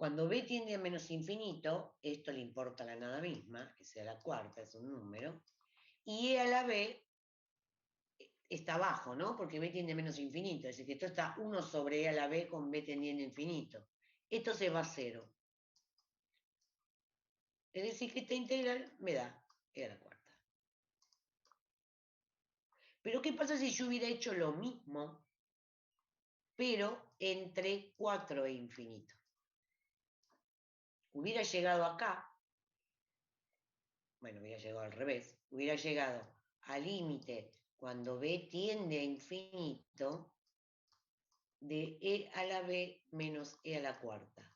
Cuando b tiende a menos infinito, esto le importa a la nada misma, que sea la cuarta, es un número, y e a la b está abajo, ¿no? Porque b tiende a menos infinito, es decir, que esto está 1 sobre e a la b con b tendiendo a infinito. Esto se va a 0. Es decir, que esta integral me da e a la cuarta. Pero ¿qué pasa si yo hubiera hecho lo mismo, pero entre 4 e infinito? Hubiera llegado acá, bueno, hubiera llegado al revés, hubiera llegado al límite cuando b tiende a infinito de e a la b menos e a la cuarta.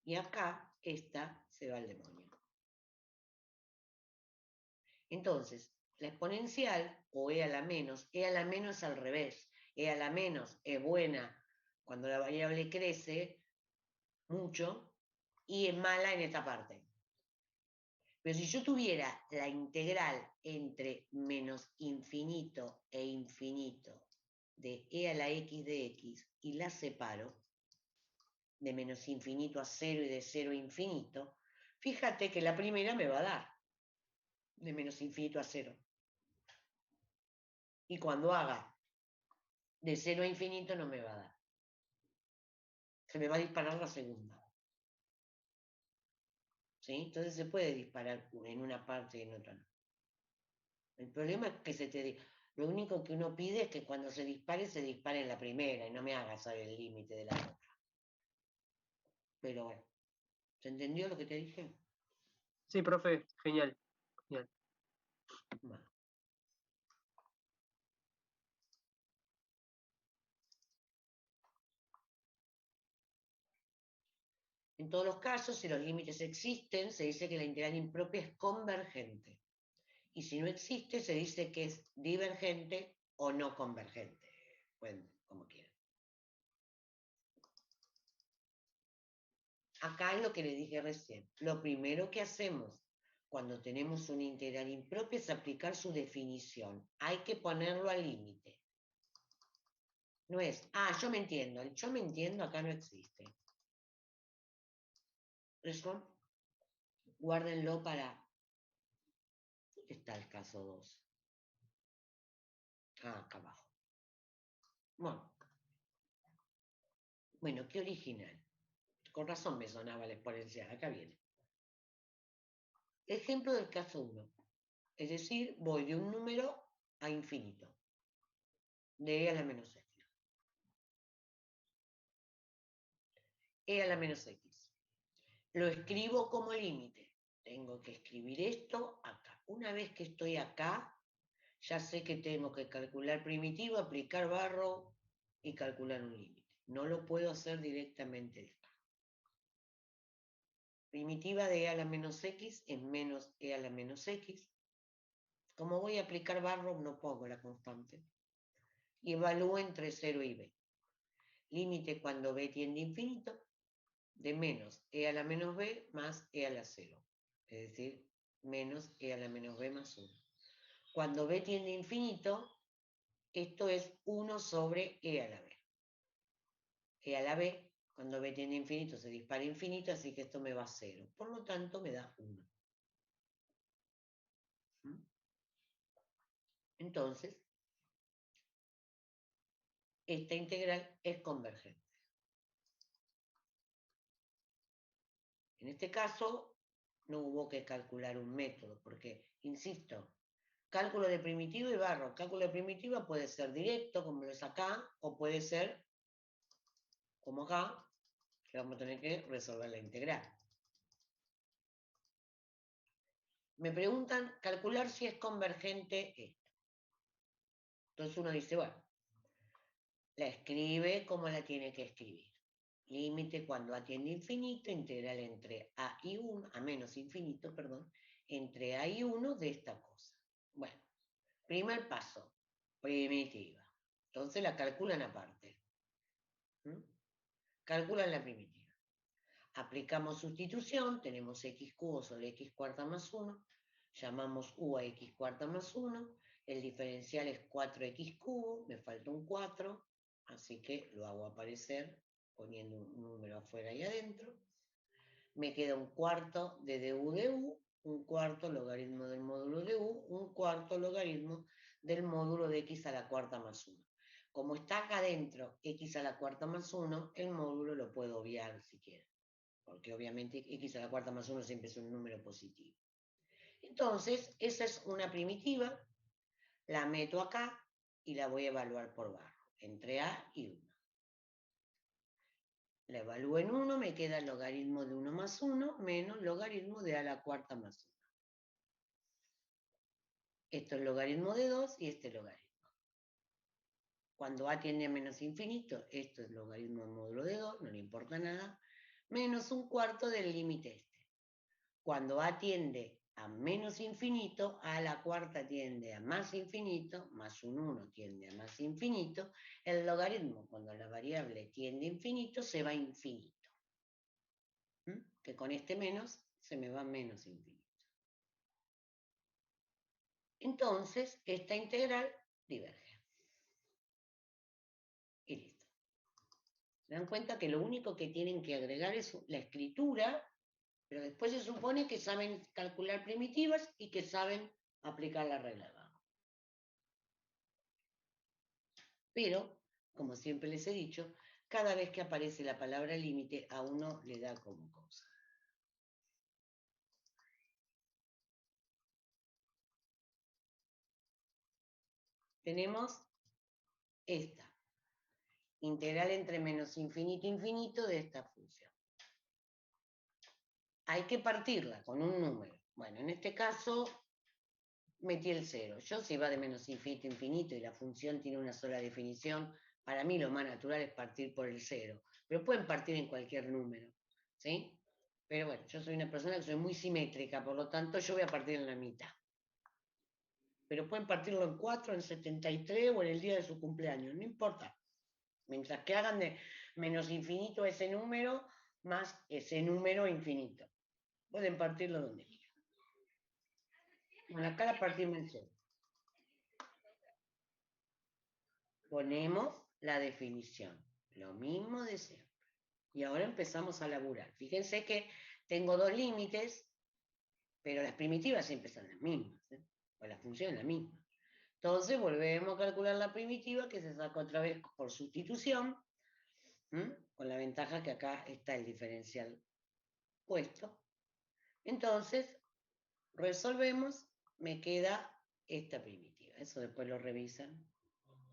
Y acá esta se va al demonio. Entonces, la exponencial, o e a la menos al revés. E a la menos es buena cuando la variable crece mucho y es mala en esta parte. Pero si yo tuviera la integral entre menos infinito e infinito de e a la x de x y la separo de menos infinito a 0 y de 0 a infinito, fíjate que la primera me va a dar de menos infinito a 0. Y cuando haga de 0 a infinito no me va a dar. Se me va a disparar la segunda. ¿Sí? Entonces se puede disparar en una parte y en otra no. El problema es que lo único que uno pide es que cuando se dispare en la primera y no me haga saber el límite de la otra. Pero bueno, ¿se entendió lo que te dije? Sí, profe, genial. Genial. Bueno. En todos los casos, si los límites existen, se dice que la integral impropia es convergente. Y si no existe, se dice que es divergente o no convergente. Bueno, como quieran. Acá es lo que le dije recién. Lo primero que hacemos cuando tenemos una integral impropia es aplicar su definición. Hay que ponerlo al límite. No es, yo me entiendo. El yo me entiendo acá no existe. Eso, guárdenlo para... ¿Dónde está el caso 2? Acá abajo. Bueno, qué original. Con razón me sonaba la exponencial. Acá viene. Ejemplo del caso 1. Es decir, voy de un número a infinito. De e a la menos x. E a la menos x. Lo escribo como límite. Tengo que escribir esto acá. Una vez que estoy acá, ya sé que tengo que calcular primitivo, aplicar barro y calcular un límite. No lo puedo hacer directamente de acá. Primitiva de e a la menos x es menos e a la menos x. Como voy a aplicar barro, no pongo la constante. Y evalúo entre 0 y b. Límite cuando b tiende a infinito, de menos e a la menos b más e a la 0. Es decir, menos e a la menos b más 1. Cuando b tiende a infinito, esto es 1 sobre e a la b. E a la b, cuando b tiende a infinito, se dispara a infinito, así que esto me va a 0. Por lo tanto, me da 1. Entonces, esta integral es convergente. En este caso, no hubo que calcular un método, porque, insisto, cálculo de primitivo y barro. Cálculo de primitiva puede ser directo, como lo es acá, o puede ser, como acá, que vamos a tener que resolver la integral. Me preguntan, calcular si es convergente esto. Entonces uno dice, bueno, la escribe como la tiene que escribir. Límite cuando a tiende a infinito, integral entre a y 1, a menos infinito, perdón, entre a y 1 de esta cosa. Bueno, primer paso, primitiva. Entonces la calculan aparte. Calculan la primitiva. Aplicamos sustitución, tenemos x cubo sobre x cuarta más 1, llamamos u a x cuarta más 1, el diferencial es 4x cubo, me falta un 4, así que lo hago aparecer poniendo un número afuera y adentro, me queda un cuarto de du de u, un cuarto logaritmo del módulo de u, un cuarto logaritmo del módulo de x a la cuarta más 1. Como está acá adentro x a la cuarta más 1, el módulo lo puedo obviar si quiero, porque obviamente x a la cuarta más 1 siempre es un número positivo. Entonces, esa es una primitiva, la meto acá y la voy a evaluar por barro, entre a y 1. La evalúo en 1, me queda el logaritmo de 1 más 1 menos logaritmo de a la cuarta más 1. Esto es logaritmo de 2 y este es logaritmo. Cuando a tiende a menos infinito, esto es logaritmo del módulo de 2, no le importa nada, menos un cuarto del límite este. Cuando a tiende a menos infinito, a la cuarta tiende a más infinito, más un 1 tiende a más infinito, el logaritmo, cuando la variable tiende a infinito, se va a infinito. Que con este menos se me va menos infinito. Entonces, esta integral diverge. Y listo. Se dan cuenta que lo único que tienen que agregar es la escritura, pero después se supone que saben calcular primitivas y que saben aplicar la regla de Bach. Pero, como siempre les he dicho, cada vez que aparece la palabra límite a uno le da como cosa. Tenemos esta. Integral entre menos infinito e infinito de esta función. Hay que partirla con un número. Bueno, en este caso metí el 0. Yo si va de menos infinito a infinito y la función tiene una sola definición, para mí lo más natural es partir por el 0. Pero pueden partir en cualquier número, ¿sí? Pero bueno, yo soy una persona que soy muy simétrica, por lo tanto yo voy a partir en la mitad. Pero pueden partirlo en 4, en 73 o en el día de su cumpleaños, no importa. Mientras que hagan de menos infinito ese número más ese número infinito. Pueden partirlo donde quieran. Bueno, acá la partimos en 0. Ponemos la definición, lo mismo de siempre. Y ahora empezamos a laburar. Fíjense que tengo dos límites, pero las primitivas siempre son las mismas, o la función es la misma. Entonces volvemos a calcular la primitiva, que se saca otra vez por sustitución, con la ventaja que acá está el diferencial puesto. Entonces, resolvemos, me queda esta primitiva. Eso después lo revisan.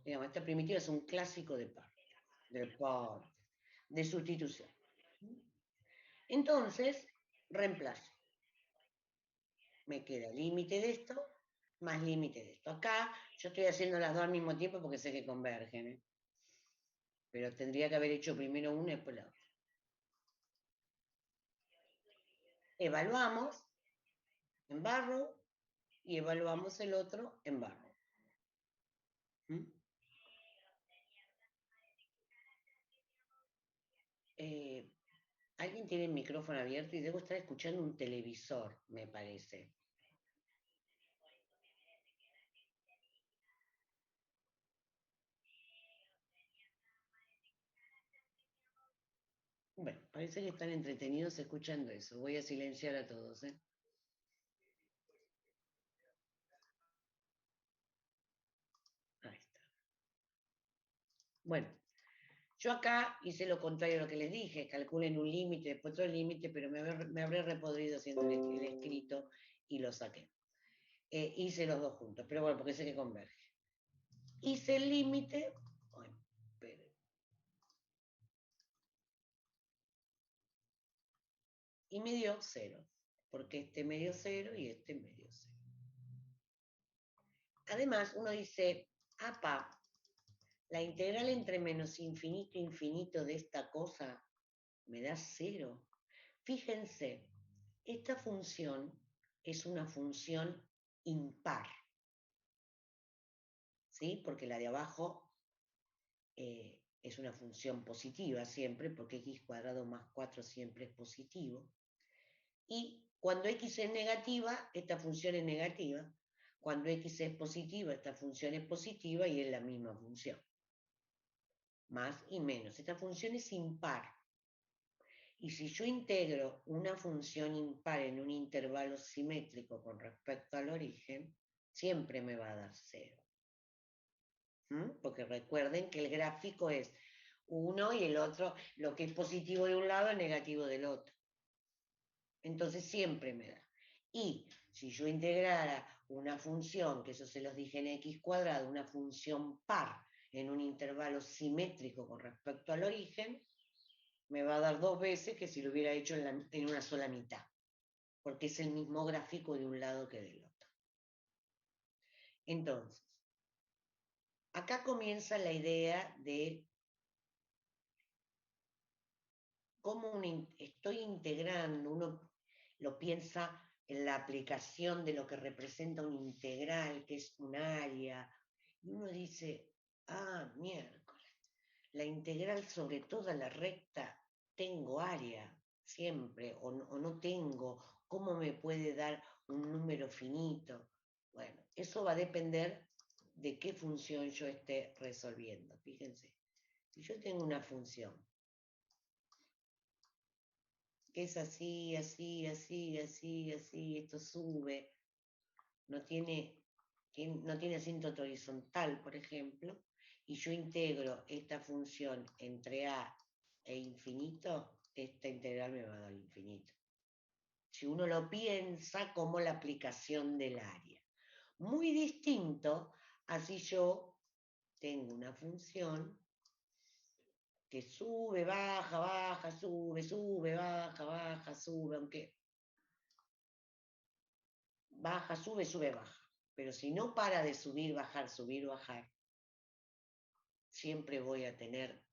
Digamos, esta primitiva es un clásico de parte, de sustitución. Entonces, reemplazo. Me queda límite de esto más límite de esto. Acá yo estoy haciendo las dos al mismo tiempo porque sé que convergen, ¿eh? Pero tendría que haber hecho primero una y después la otra. Evaluamos en barro y evaluamos el otro en barro. Alguien tiene el micrófono abierto y debo estar escuchando un televisor, me parece. Bueno, parece que están entretenidos escuchando eso. Voy a silenciar a todos, ¿eh? Ahí está. Bueno, yo acá hice lo contrario a lo que les dije. Calculen un límite, después otro límite, pero me habré repodrido haciendo el escrito y lo saqué. Hice los dos juntos, pero bueno, porque sé que converge. Hice el límite. Y me dio 0, porque este me dio 0 y este me dio 0. Además, uno dice, apa, la integral entre menos infinito e infinito de esta cosa me da 0. Fíjense, esta función es una función impar, ¿sí? Porque la de abajo es una función positiva siempre, porque x cuadrado más 4 siempre es positivo. Y cuando x es negativa, esta función es negativa. Cuando x es positiva, esta función es positiva y es la misma función. más y menos. Esta función es impar. Y si yo integro una función impar en un intervalo simétrico con respecto al origen, siempre me va a dar 0. Porque recuerden que el gráfico es uno y el otro, lo que es positivo de un lado es negativo del otro. Entonces siempre me da. Y si yo integrara una función, que eso se los dije en x cuadrado, una función par en un intervalo simétrico con respecto al origen, me va a dar 2 veces que si lo hubiera hecho en una sola mitad, porque es el mismo gráfico de un lado que del otro. Entonces, acá comienza la idea de cómo estoy integrando, uno lo piensa en la aplicación de lo que representa un integral, que es un área, y uno dice, miércoles, la integral sobre toda la recta tengo área siempre, o no tengo, ¿cómo me puede dar un número finito? Bueno, eso va a depender de qué función yo esté resolviendo. Fíjense, si yo tengo una función que es así, así, así, así, así, esto sube, no tiene asíntota horizontal, por ejemplo, y yo integro esta función entre a e infinito, esta integral me va a dar infinito. Si uno lo piensa como la aplicación del área. Muy distinto a si yo tengo una función que sube, baja, baja, sube, sube, baja, baja, sube, aunque baja, sube, sube, baja. Pero si no para de subir, bajar, siempre voy a tener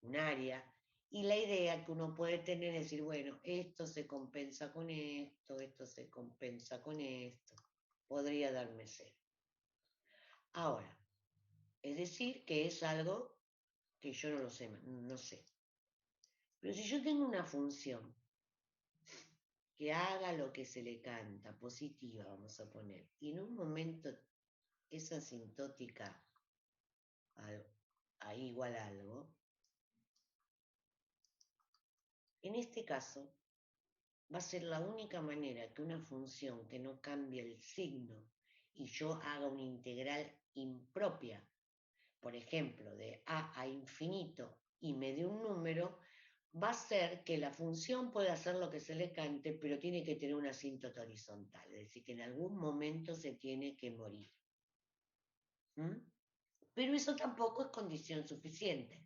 un área. Y la idea que uno puede tener es decir, bueno, esto se compensa con esto se compensa con esto. Podría darme 0. Ahora, es decir que es algo que yo no lo sé, no sé. Pero si yo tengo una función que haga lo que se le canta, positiva vamos a poner, y en un momento es asintótica a igual a algo, en este caso va a ser la única manera que una función que no cambie el signo y yo haga una integral impropia, por ejemplo, de a infinito y me dé un número, va a ser que la función pueda hacer lo que se le cante, pero tiene que tener una asíntota horizontal, es decir, que en algún momento se tiene que morir. Pero eso tampoco es condición suficiente.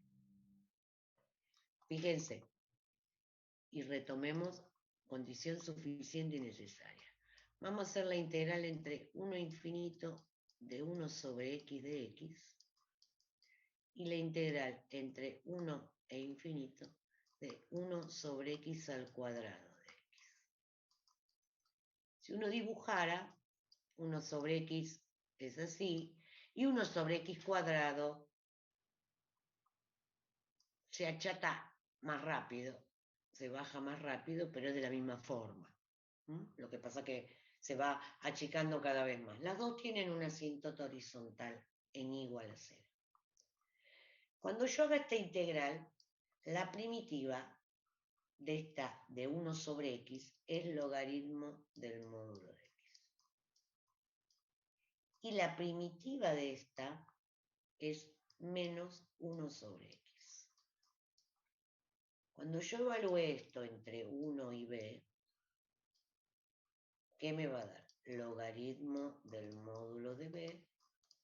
Fíjense, y retomemos condición suficiente y necesaria. Vamos a hacer la integral entre 1 infinito de 1 sobre x de x y la integral entre 1 e infinito de 1 sobre x al cuadrado de x. Si uno dibujara, 1 sobre x es así, y 1 sobre x cuadrado se achata más rápido, se baja más rápido, pero es de la misma forma. Lo que pasa que se va achicando cada vez más. Las dos tienen una asíntota horizontal en igual a 0. Cuando yo haga esta integral, la primitiva de esta de 1 sobre x es logaritmo del módulo de x. Y la primitiva de esta es menos 1 sobre x. Cuando yo evalúe esto entre 1 y b, ¿qué me va a dar? Logaritmo del módulo de b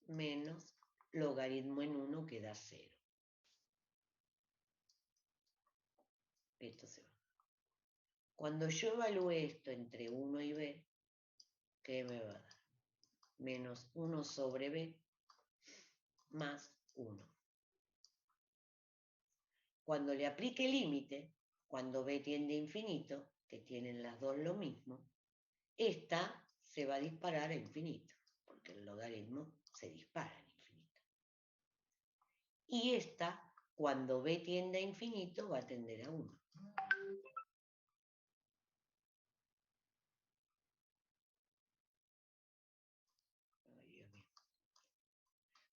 menos logaritmo en 1 que da 0. Esto se va. Cuando yo evalúe esto entre 1 y b, ¿qué me va a dar? Menos 1 sobre b más 1. Cuando le aplique límite, cuando b tiende a infinito, que tienen las dos lo mismo, esta se va a disparar a infinito, porque el logaritmo se dispara en infinito. Y esta, cuando b tiende a infinito, va a tender a 1.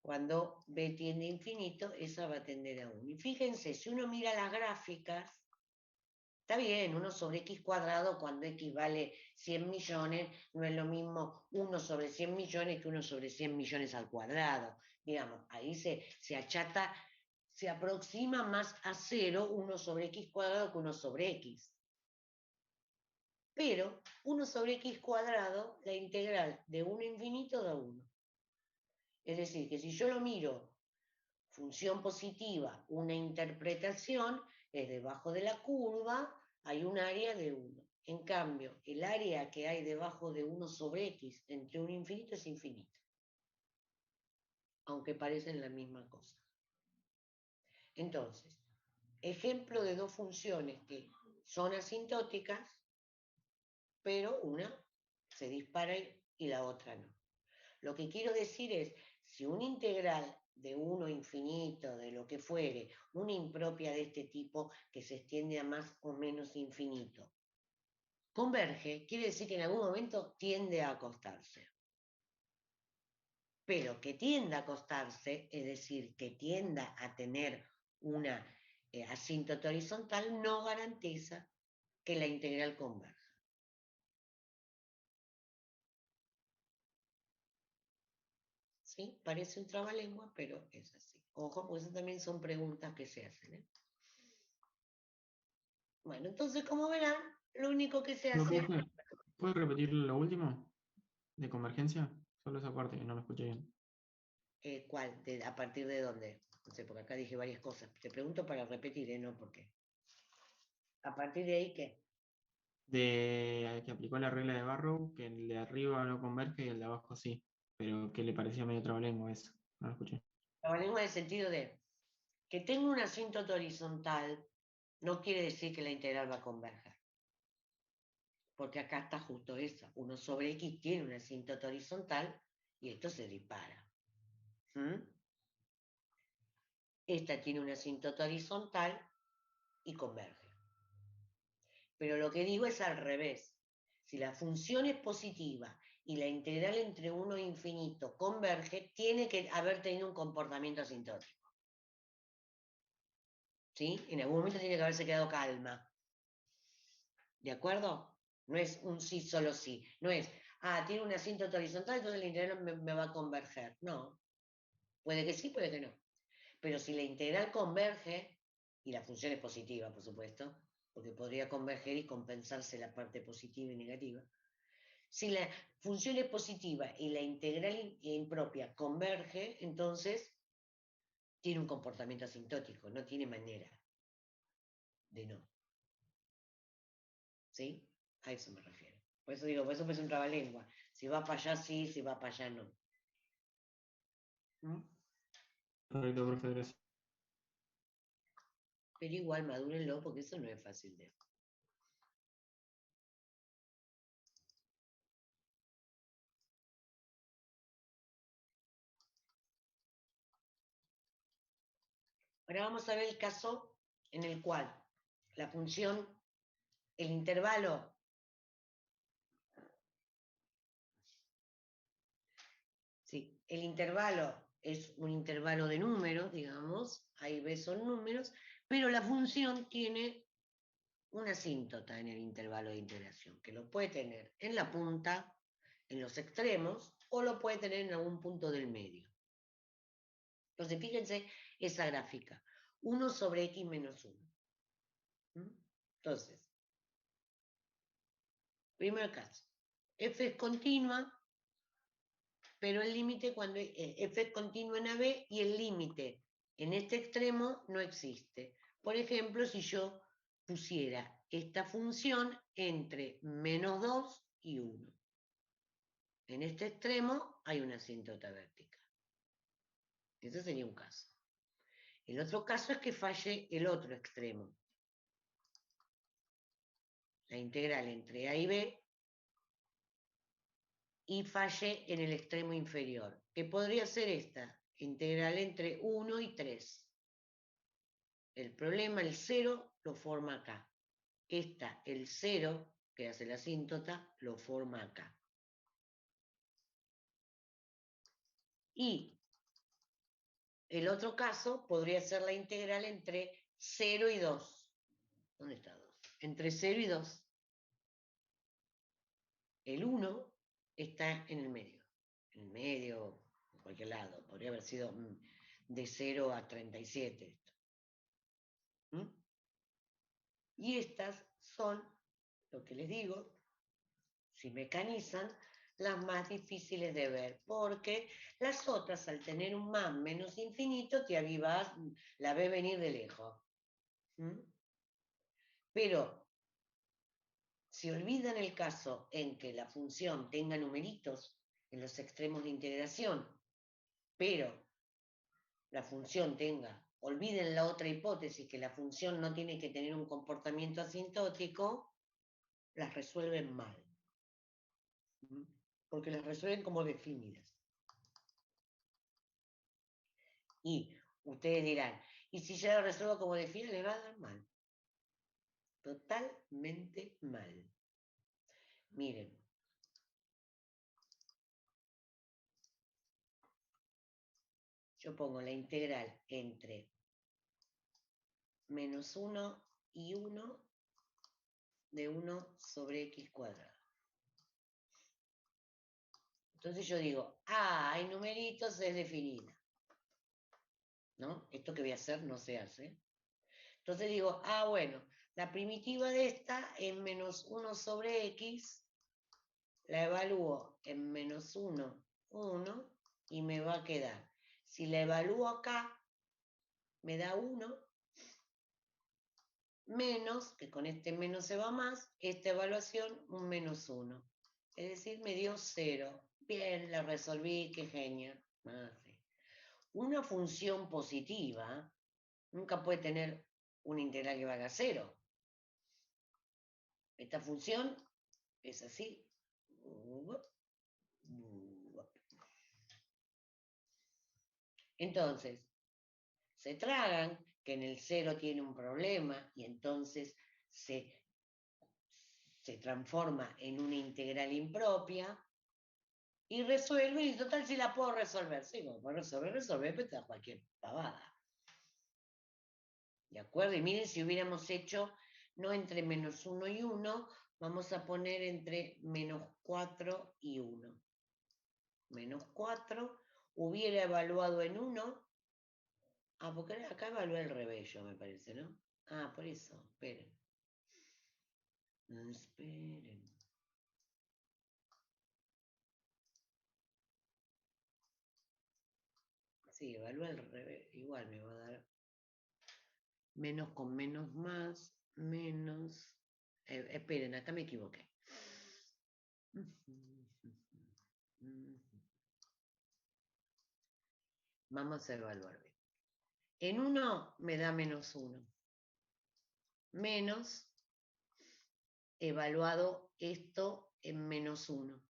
Cuando b tiende a infinito, esa va a tender a 1. Y fíjense, si uno mira las gráficas, está bien, 1 sobre x cuadrado cuando x vale 100 millones, no es lo mismo 1 sobre 100 millones que 1 sobre 100 millones al cuadrado. Digamos, ahí se achata, se aproxima más a 0 1 sobre x cuadrado que 1 sobre x. Pero 1 sobre x cuadrado, la integral de 1 a infinito da 1. Es decir, que si yo lo miro función positiva, una interpretación, es debajo de la curva, hay un área de 1. En cambio, el área que hay debajo de 1 sobre x entre 1 e infinito es infinito. Aunque parecen la misma cosa. Entonces, ejemplo de dos funciones que son asintóticas, pero una se dispara y la otra no. Lo que quiero decir es, si una integral de 1 a infinito, de lo que fuere, una impropia de este tipo que se extiende a más o menos infinito, converge, quiere decir que en algún momento tiende a acostarse. Pero que tienda a acostarse, es decir, que tienda a tener una asíntota horizontal, no garantiza que la integral converja. ¿Sí? Parece un trabalengua, pero es así. Ojo, porque esas también son preguntas que se hacen, ¿eh? Bueno, entonces, como verán, lo único que se No, hace... profe, ¿puedes repetir lo último de convergencia? Solo esa parte, que no lo escuché bien. ¿Cuál? ¿A partir de dónde? No sé, porque acá dije varias cosas. Te pregunto para repetir, no porque. ¿A partir de ahí qué? De que aplicó la regla de Barrow, que el de arriba no converge y el de abajo sí, pero que le parecía medio trabalengua eso. No lo escuché. Trabalengua en el sentido de que tengo una asíntota horizontal, no quiere decir que la integral va a converger. Porque acá está justo esa. 1 sobre x tiene una asíntota horizontal y esto se dispara. Esta tiene una asíntota horizontal y converge. Pero lo que digo es al revés. Si la función es positiva y la integral entre 1 e infinito converge, tiene que haber tenido un comportamiento asintótico. ¿Sí? En algún momento tiene que haberse quedado calma. ¿De acuerdo? No es un sí, solo sí. No es, tiene una asíntota horizontal, entonces la integral me va a converger. No. Puede que sí, puede que no. Pero si la integral converge, y la función es positiva, por supuesto, porque podría converger y compensarse la parte positiva y negativa. Si la función es positiva y la integral impropia converge, entonces tiene un comportamiento asintótico, no tiene manera de no. ¿Sí? A eso me refiero. Por eso digo, por eso es un trabalengua. Si va para allá sí, si va para allá no. ¿Mm? Correcto, profe, gracias. Pero igual madúrenlo porque eso no es fácil de... Ahora vamos a ver el caso en el cual la función, el intervalo, sí, el intervalo es un intervalo de números, digamos, A y B son números, pero la función tiene una asíntota en el intervalo de integración, que lo puede tener en la punta, en los extremos, o lo puede tener en algún punto del medio. Entonces, fíjense esa gráfica. 1 sobre x menos 1. Entonces, primer caso. F es continua, pero el límite cuando f es continua en AB y el límite en este extremo no existe. Por ejemplo, si yo pusiera esta función entre menos 2 y 1. En este extremo hay una asíntota vertical. Ese sería un caso. El otro caso es que falle el otro extremo. La integral entre A y B y falle en el extremo inferior, que podría ser esta, integral entre 1 y 3. El problema, el 0, lo forma acá. Esta, el 0, que hace la asíntota, lo forma acá. Y El otro caso podría ser la integral entre 0 y 2. ¿Dónde está 2? Entre 0 y 2. El 1 está en el medio. En el medio, en cualquier lado. Podría haber sido de 0 a 37 esto. Y estas son, lo que les digo, si mecanizan, las más difíciles de ver, porque las otras, al tener un más menos infinito, te avivas, la ves venir de lejos. Pero si olvidan el caso en que la función tenga numeritos en los extremos de integración, pero la función tenga, olviden la otra hipótesis, que la función no tiene que tener un comportamiento asintótico, las resuelven mal. Porque las resuelven como definidas. Y ustedes dirán, ¿y si ya lo resuelvo como definidas, le va a dar mal? Totalmente mal. Miren. Yo pongo la integral entre menos 1 y 1 de 1 sobre x cuadrado. Entonces yo digo, hay numeritos, es definida. ¿No? Esto que voy a hacer no se hace. Entonces digo, bueno, la primitiva de esta es menos 1 sobre x, la evalúo en menos 1, 1, y me va a quedar. Si la evalúo acá, me da 1, menos, que con este menos se va más, esta evaluación, un menos 1. Es decir, me dio 0. Bien, la resolví, qué genio. Una función positiva nunca puede tener una integral que valga 0. Esta función es así. Entonces, se tragan que en el 0 tiene un problema y entonces se transforma en una integral impropia y resuelve, y total si la puedo resolver. Sí, como puedo resolver, pero te da cualquier pavada. ¿De acuerdo? Y miren, si hubiéramos hecho no entre menos 1 y 1, vamos a poner entre menos 4 y 1. Menos 4, hubiera evaluado en 1. Porque acá evalué al revés yo, me parece, ¿no? Por eso, esperen. Esperen. Sí, evalué al revés. Igual me va a dar menos con menos más, menos... esperen, acá me equivoqué. Vamos a evaluar. En 1 me da menos 1. Menos, evaluado esto en menos 1,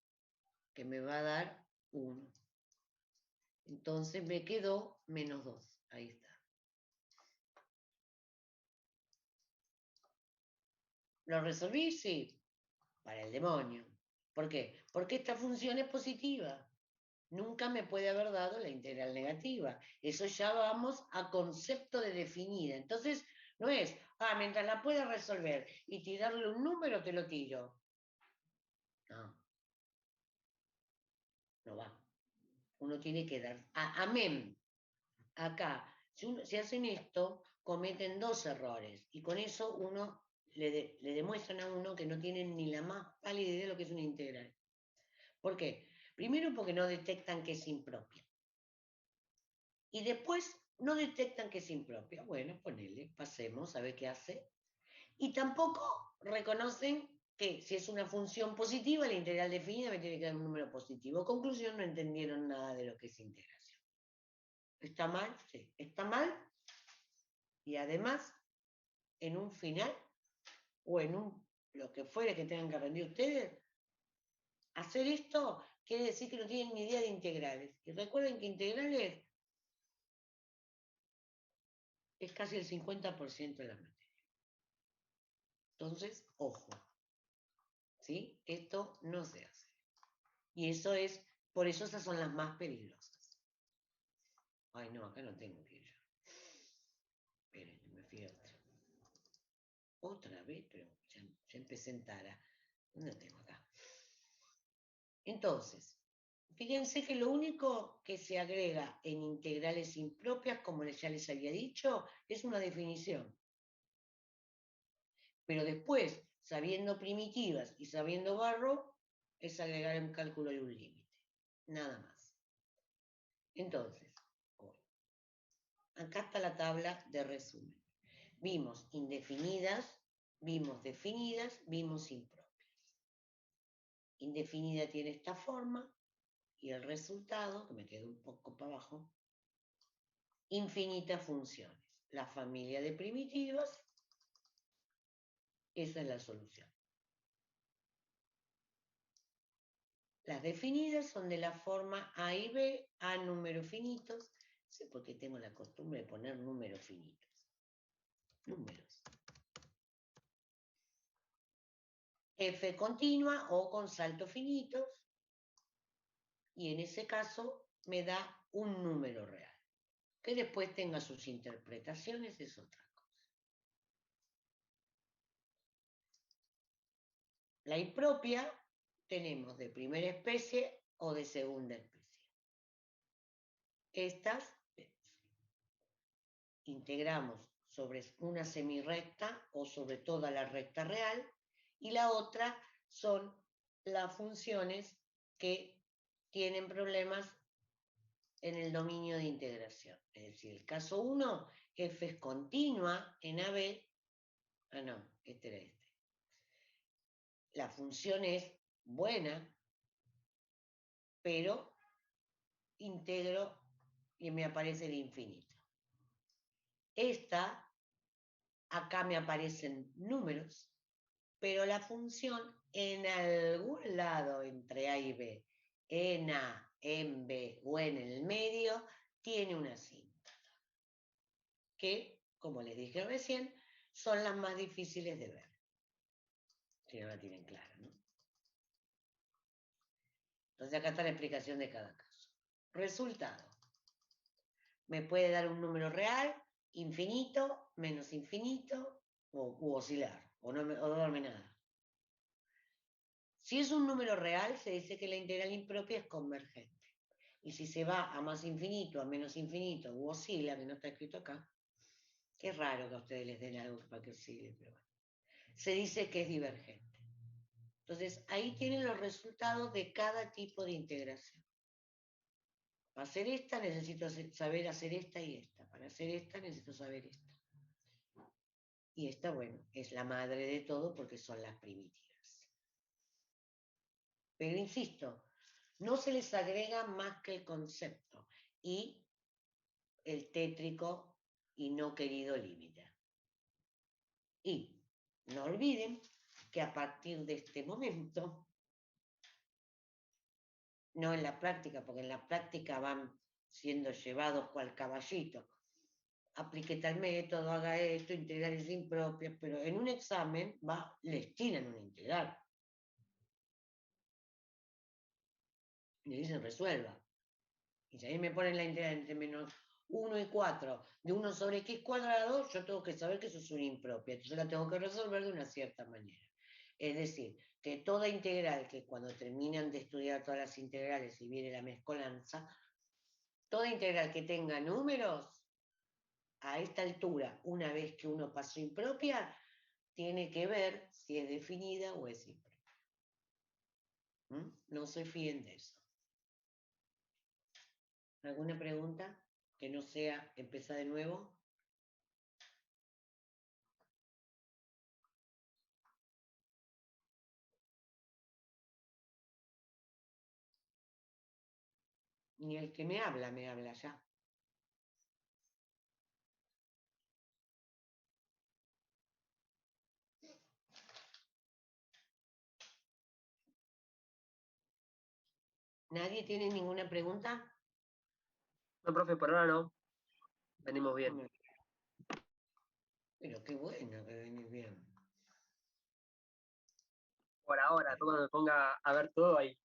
que me va a dar 1. Entonces me quedó menos 2. Ahí está. ¿Lo resolví? Sí. Para el demonio. ¿Por qué? Porque esta función es positiva. Nunca me puede haber dado la integral negativa. Eso ya vamos a concepto de definida. Entonces, no es, mientras la pueda resolver y tirarle un número, te lo tiro. No. No va. Uno tiene que dar. Amén. Acá, si hacen esto, cometen 2 errores. Y con eso uno le demuestran a uno que no tienen ni la más pálida idea de lo que es una integral. ¿Por qué? Primero porque no detectan que es impropia. Y después no detectan que es impropia. Bueno, ponele, pasemos a ver qué hace. Y tampoco reconocen que si es una función positiva, la integral definida me tiene que dar un número positivo. Conclusión, no entendieron nada de lo que es integración. ¿Está mal? Sí. ¿Está mal? Y además, en un final, o en lo que fuere que tengan que aprender ustedes, hacer esto quiere decir que no tienen ni idea de integrales. Y recuerden que integrales es casi el 50% de la materia. Entonces, ojo. ¿Sí? Esto no se hace. Y eso es, por eso esas son las más peligrosas. Ay, no, acá no tengo que ir yo. Esperen, me fui a otra. Otra vez, pero ya empecé en Tara. ¿Dónde tengo acá? Entonces, fíjense que lo único que se agrega en integrales impropias, como ya les había dicho, es una definición. Pero después, sabiendo primitivas y sabiendo barro, es agregar un cálculo de un límite. Nada más. Entonces, acá está la tabla de resumen. Vimos indefinidas, vimos definidas, vimos impropias. Indefinida tiene esta forma y el resultado, que me quedó un poco para abajo, infinitas funciones. La familia de primitivas, esa es la solución. Las definidas son de la forma A y B, A números finitos, sé por qué tengo la costumbre de poner números finitos. Números. F continua o con saltos finitos, y en ese caso me da un número real. Que después tenga sus interpretaciones es otra cosa. La impropia tenemos de primera especie o de segunda especie. Estas integramos sobre una semirrecta o sobre toda la recta real, y la otra son las funciones que tienen problemas en el dominio de integración. Es decir, el caso 1, f es continua en AB. Ah, no, este era este. La función es buena, pero integro y me aparece el infinito. Esta, acá me aparecen números, pero la función en algún lado entre A y B, en A, en B o en el medio, tiene una asíntota, que, como les dije recién, son las más difíciles de ver. Si no la tienen clara, ¿no? Entonces acá está la explicación de cada caso. Resultado. Me puede dar un número real, infinito, menos infinito, u oscilar, o no darme nada. Si es un número real, se dice que la integral impropia es convergente. Y si se va a más infinito, a menos infinito, u oscila, que no está escrito acá, que es raro que a ustedes les den algo para que oscile, pero bueno, se dice que es divergente. Entonces, ahí tienen los resultados de cada tipo de integración. Para hacer esta necesito saber hacer esta y esta. Para hacer esta necesito saber esta. Y esta, bueno, es la madre de todo porque son las primitivas. Pero insisto, no se les agrega más que el concepto y el tétrico y no querido límite. Y no olviden que a partir de este momento, no en la práctica, porque en la práctica van siendo llevados cual caballito, aplique tal método, haga esto, integrales impropias, pero en un examen les tiran una integral. Y le dicen resuelva. Y si ahí me ponen la integral entre menos 1 y 4 de 1 sobre x cuadrado, yo tengo que saber que eso es una impropia. Yo la tengo que resolver de una cierta manera. Es decir, que toda integral, que cuando terminan de estudiar todas las integrales y viene la mezcolanza, toda integral que tenga números, a esta altura, una vez que uno pasó impropia, tiene que ver si es definida o es impropia. No se fíen de eso. ¿Alguna pregunta que no sea empezar de nuevo? Ni el que me habla ya. ¿Nadie tiene ninguna pregunta? No, profe, por ahora no. Venimos bien. Pero qué bueno que venís bien. Por ahora, tú cuando me ponga a ver todo ahí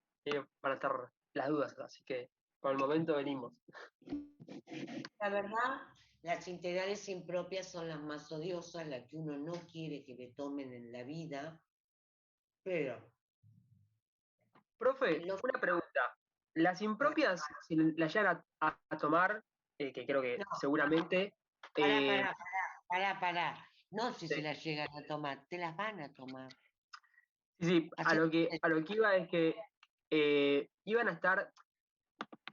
van a estar las dudas, así que Por el momento venimos. La verdad, las integrales impropias son las más odiosas, las que uno no quiere que le tomen en la vida, pero Profe, lo- una pregunta. Las impropias, si las llegan a tomar, que creo que no, seguramente... pará, eh, pará. No si se sí, las llegan a tomar, te las van a tomar. sí, a Así, lo que iba es que iban a estar...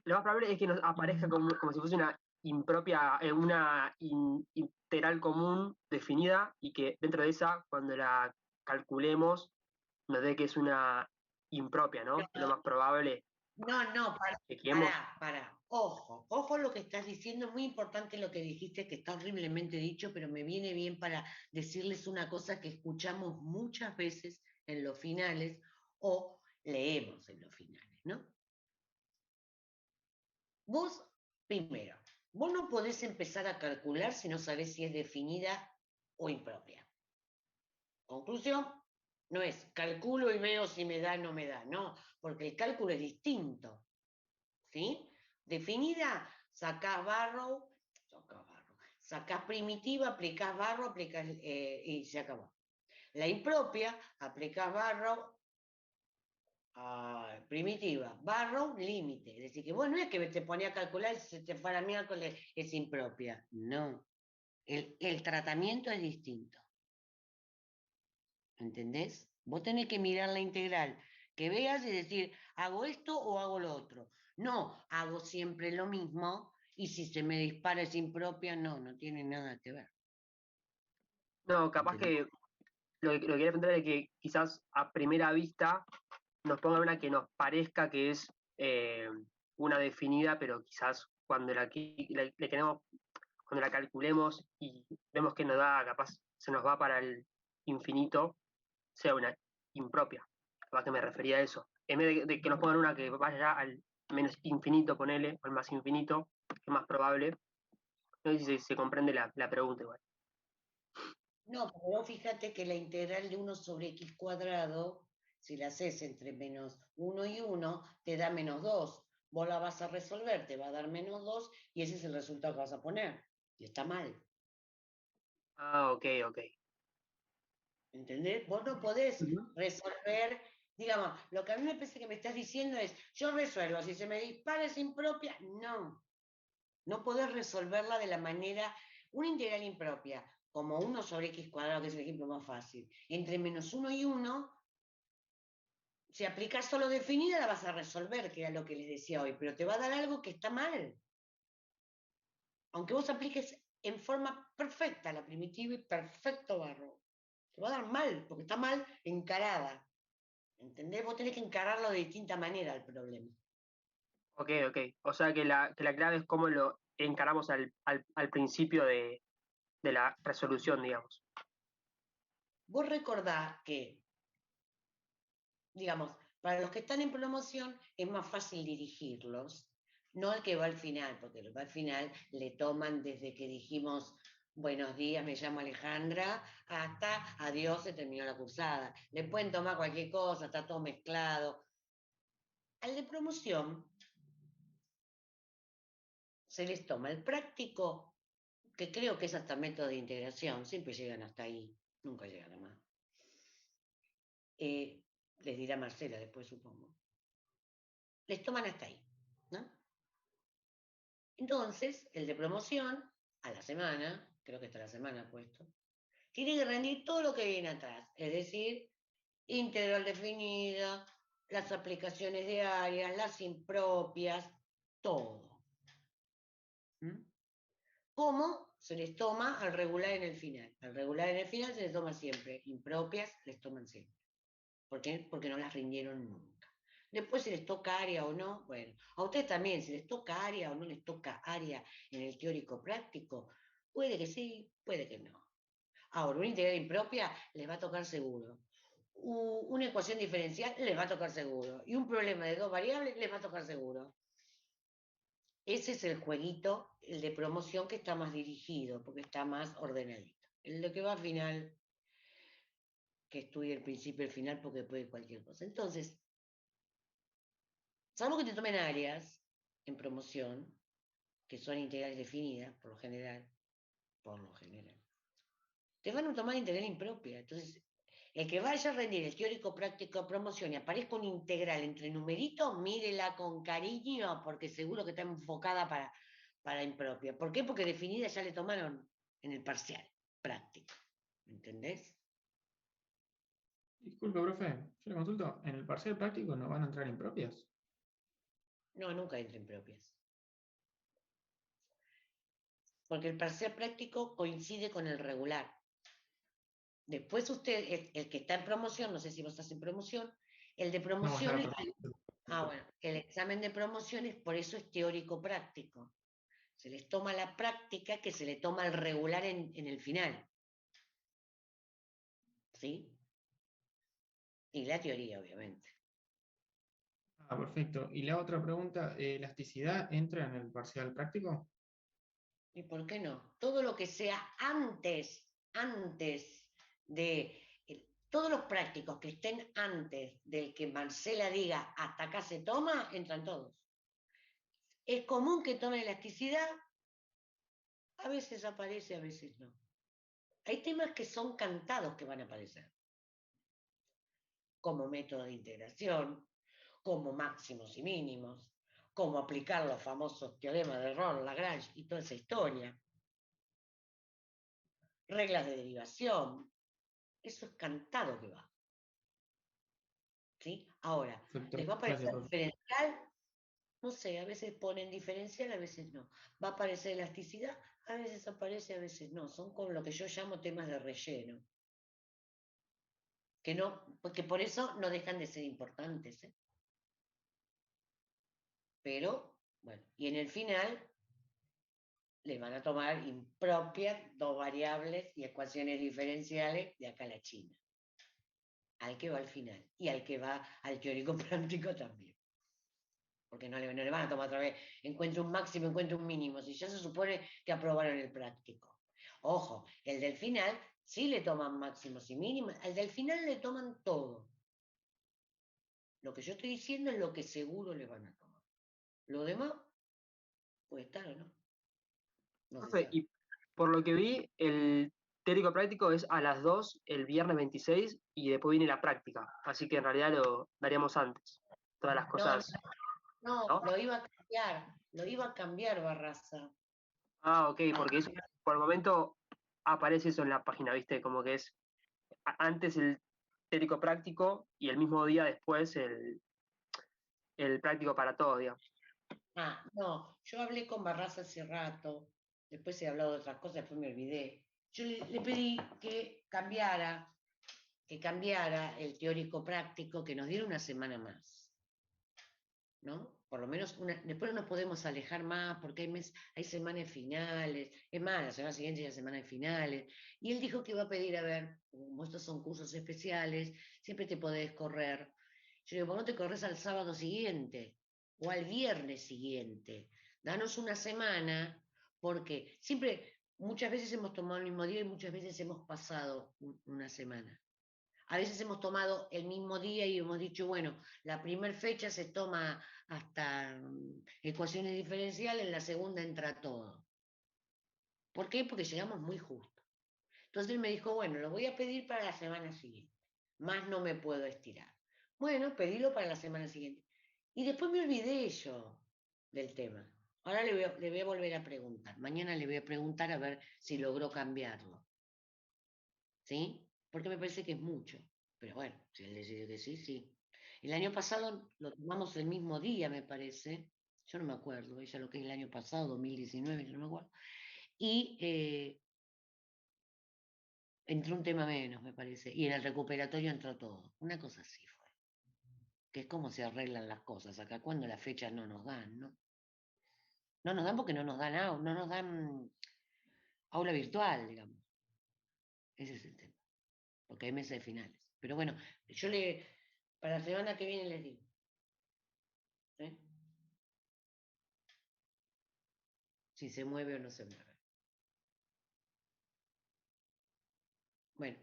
Lo más probable es que nos aparezca como si fuese una impropia, una integral común definida y que dentro de esa, cuando la calculemos, nos dé que es una impropia, ¿no? Lo más probable no, que quedemos... pará. Ojo lo que estás diciendo, es muy importante lo que dijiste, que está horriblemente dicho, pero me viene bien para decirles una cosa que escuchamos muchas veces en los finales o leemos en los finales, ¿no? Vos, primero, vos no podés empezar a calcular si no sabés si es definida o impropia. Conclusión, no es calculo y veo si me da o no me da, no, porque el cálculo es distinto, ¿sí? Definida, sacás primitiva, aplicás barro, y se acabó. La impropia, aplicás barro, primitiva, barro, límite. Es decir, que vos no es que te ponía a calcular y se te para miércoles es impropia. No. El tratamiento es distinto. ¿Entendés? Vos tenés que mirar la integral, que veas y decir, ¿hago esto o hago lo otro? No, hago siempre lo mismo y si se me dispara es impropia, no tiene nada que ver. No, capaz ¿Entendés? que lo que quería preguntar es que quizás a primera vista nos pongan una que nos parezca que es una definida, pero quizás cuando le queremos, cuando la calculemos y vemos que nos da, capaz se nos va para el infinito, sea una impropia. Capaz que me refería a eso. En vez de que nos pongan una que vaya al menos infinito, ponele, o al más infinito, que es más probable. No sé si se comprende la pregunta igual. No, pero vos fíjate que la integral de 1 sobre x cuadrado, si la haces entre menos 1 y 1, te da menos 2. Vos la vas a resolver, te va a dar menos 2 y ese es el resultado que vas a poner. Y está mal. Ah, ok, ok. ¿Entendés? Vos no podés Ujú. resolver, digamos, lo que a mí me parece que me estás diciendo es, yo resuelvo, si se me dispara es impropia, no podés resolverla de la manera, una integral impropia, como 1 sobre x cuadrado, que es el ejemplo más fácil, entre menos 1 y 1, si aplicás solo definida la vas a resolver, que era lo que les decía hoy, pero te va a dar algo que está mal. Aunque vos apliques en forma perfecta la primitiva y perfecto barro, te va a dar mal, porque está mal encarada. ¿Entendés? Vos tenés que encararlo de distinta manera el problema. Ok, ok. O sea que la clave es cómo lo encaramos al principio de la resolución, digamos. Vos recordá que, digamos, para los que están en promoción es más fácil dirigirlos, no el que va al final, porque el que va al final le toman desde que dijimos buenos días, me llamo Alejandra, hasta adiós, se terminó la cursada. Le pueden tomar cualquier cosa, está todo mezclado. Al de promoción se les toma el práctico, que creo que es hasta método de integración, siempre llegan hasta ahí, nunca llegan a más. Eh, les dirá Marcela después, supongo. Les toman hasta ahí, ¿no? Entonces, el de promoción, a la semana, creo que está la semana puesto, tiene que rendir todo lo que viene atrás, es decir, integral definida, las aplicaciones diarias, las impropias, todo. ¿Mm? ¿Cómo se les toma al regular en el final? Al regular en el final se les toma siempre, impropias les toman siempre. ¿Por qué? Porque no las rindieron nunca. Después si les toca área o no, bueno, a ustedes también, si les toca área o no les toca área en el teórico práctico, puede que sí, puede que no. Ahora, una integral impropia les va a tocar seguro. Una ecuación diferencial les va a tocar seguro. Y un problema de dos variables les va a tocar seguro. Ese es el jueguito, el de promoción que está más dirigido, porque está más ordenadito. El de que va al final, que estudie el principio y el final, porque puede cualquier cosa. Entonces, salvo que te tomen áreas, en promoción, que son integrales definidas, por lo general, te van a tomar integral impropia. Entonces, el que vaya a rendir el teórico práctico de promoción y aparezca un integral entre numeritos, mírela con cariño, porque seguro que está enfocada para impropia. ¿Por qué? Porque definida ya le tomaron en el parcial práctico. ¿Entendés? Disculpe, profe, yo le consulto, ¿en el parcial práctico no van a entrar impropias? No, nunca entra impropias. Porque el parcial práctico coincide con el regular. Después usted, el que está en promoción, no sé si vos estás en promoción, el de No, ya promoción la es, bueno, el examen de promoción es, por eso es teórico práctico. Se les toma la práctica que se le toma al regular en el final. ¿Sí? Y la teoría, obviamente. Ah, perfecto. Y la otra pregunta, ¿elasticidad entra en el parcial práctico? ¿Y por qué no? Todo lo que sea antes de, todos los prácticos que estén antes del que Marcela diga hasta acá se toma, entran todos. Es común que tome elasticidad, a veces aparece, a veces no. Hay temas que son cantados que van a aparecer, como método de integración, como máximos y mínimos, como aplicar los famosos teoremas de Ron, Lagrange y toda esa historia, reglas de derivación, eso es cantado que va. ¿Sí? Ahora, Perfecto. ¿les va a Gracias, aparecer profe. diferencial? No sé, a veces ponen diferencial, a veces no. Va a aparecer elasticidad, a veces aparece, a veces no. Son como lo que yo llamo temas de relleno. Que no, porque por eso no dejan de ser importantes, ¿eh? Pero, bueno, y en el final les van a tomar impropias, dos variables y ecuaciones diferenciales de acá a la China. Al que va al final. Y al que va al teórico práctico también. Porque no le van a tomar otra vez, encuentro un máximo, encuentro un mínimo, si ya se supone que aprobaron el práctico. Ojo, el del final sí le toman máximos y mínimos, al del final le toman todo. Lo que yo estoy diciendo es lo que seguro le van a tomar. Lo demás puede estar o no, no se Profe, sabe. y por lo que vi, el teórico práctico es a las 2 el viernes 26 y después viene la práctica. Así que en realidad lo daríamos antes. Todas las No, cosas, no, ¿no? lo iba a cambiar Barraza. Ah, ok, porque eso, por el momento aparece eso en la página, ¿viste? Como que es antes el teórico práctico y el mismo día después el práctico para todos, digamos. Ah, no, yo hablé con Barraza hace rato, después he hablado de otras cosas, después me olvidé. Yo le pedí que cambiara el teórico práctico, que nos diera una semana más, ¿no? Por lo menos después no nos podemos alejar más porque hay semanas finales, es más, la semana siguiente ya semanas finales, y él dijo que iba a pedir, a ver, como estos son cursos especiales, siempre te podés correr. Yo digo, ¿por qué no te corres al sábado siguiente o al viernes siguiente? Danos una semana, porque siempre, muchas veces hemos tomado el mismo día y muchas veces hemos pasado una semana. A veces hemos tomado el mismo día y hemos dicho, bueno, la primera fecha se toma hasta ecuaciones diferenciales, en la segunda entra todo. ¿Por qué? Porque llegamos muy justo. Entonces él me dijo, bueno, lo voy a pedir para la semana siguiente. Más no me puedo estirar. Bueno, pedilo para la semana siguiente. Y después me olvidé yo del tema. Ahora le voy a volver a preguntar. Mañana le voy a preguntar a ver si logró cambiarlo. ¿Sí? Porque me parece que es mucho. Pero bueno, si él decide que sí, sí. El año pasado lo tomamos el mismo día, me parece. Yo no me acuerdo, ella lo que es el año pasado, 2019, yo no me acuerdo. Y entró un tema menos, me parece. Y en el recuperatorio entró todo. Una cosa así fue. Que es como se arreglan las cosas acá cuando las fechas no nos dan, ¿no? No nos dan porque no nos dan, no nos dan aula virtual, digamos. Ese es el tema. Porque hay meses de finales. Pero bueno, para la semana que viene les digo. ¿Eh? Si se mueve o no se mueve. Bueno,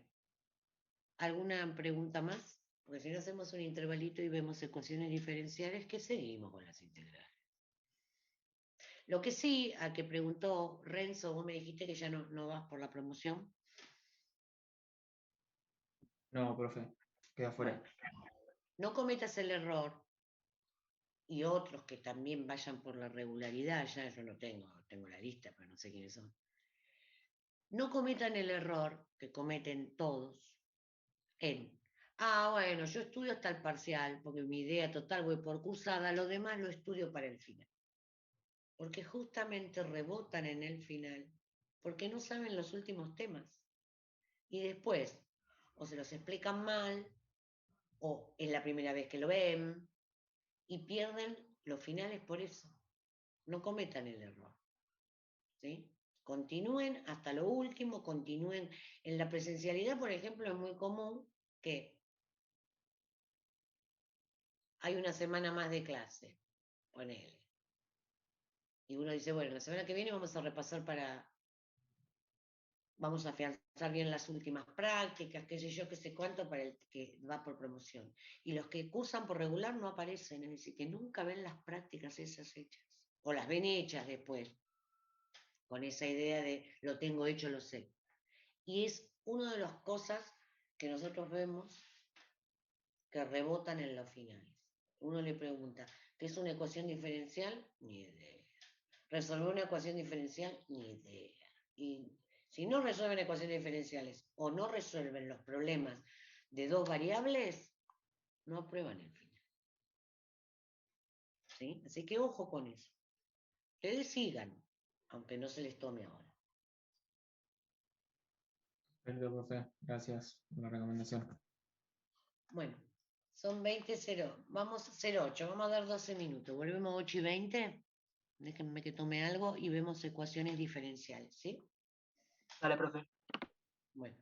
¿alguna pregunta más? Porque si no hacemos un intervalito y vemos ecuaciones diferenciales, que seguimos con las integrales. Lo que sí, a que preguntó Renzo, vos me dijiste que ya no vas por la promoción. No, profe, queda fuera. Bueno, no cometas el error, y otros que también vayan por la regularidad, ya yo no tengo la lista, pero no sé quiénes son. No cometan el error que cometen todos bueno, yo estudio hasta el parcial, porque mi idea total voy por cursada, lo demás lo estudio para el final. Porque justamente rebotan en el final, porque no saben los últimos temas. Y después, o se los explican mal, o es la primera vez que lo ven, y pierden los finales por eso. No cometan el error. ¿Sí? Continúen hasta lo último, continúen. En la presencialidad, por ejemplo, es muy común que hay una semana más de clase, ponele. Y uno dice, bueno, la semana que viene vamos a repasar vamos a afianzar bien las últimas prácticas, qué sé yo, qué sé cuánto, para el que va por promoción. Y los que cursan por regular no aparecen, es decir, que nunca ven las prácticas esas hechas, o las ven hechas después, con esa idea de lo tengo hecho, lo sé. Y es una de las cosas que nosotros vemos que rebotan en los finales. Uno le pregunta, ¿qué es una ecuación diferencial? Ni idea. ¿Resolver una ecuación diferencial? Ni idea. Y si no resuelven ecuaciones diferenciales o no resuelven los problemas de dos variables, no aprueban el final. ¿Sí? Así que ojo con eso. Ustedes sigan, aunque no se les tome ahora. Perfecto, profe. Gracias por la recomendación. Bueno, son 20:08. Vamos 08, vamos a dar 12 minutos. Volvemos 8:20. Déjenme que tome algo y vemos ecuaciones diferenciales, ¿sí? Dale, profe. Bueno.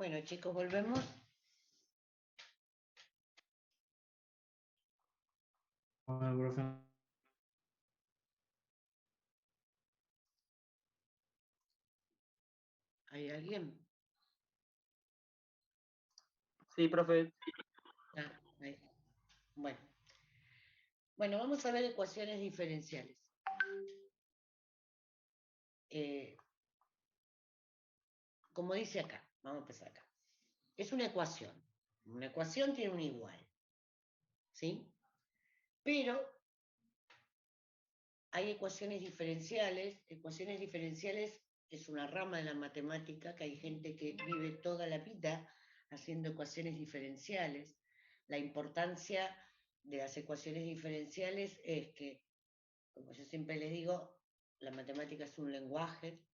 Bueno, chicos, volvemos. Bueno, profe. ¿Hay alguien? Sí, profe. Ah, ahí. Bueno. Bueno, vamos a ver ecuaciones diferenciales. Como dice acá, vamos a empezar acá. Es una ecuación. Una ecuación tiene un igual. ¿Sí? Pero hay ecuaciones diferenciales. Ecuaciones diferenciales es una rama de la matemática que hay gente que vive toda la vida haciendo ecuaciones diferenciales. La importancia de las ecuaciones diferenciales es que, como yo siempre les digo, la matemática es un lenguaje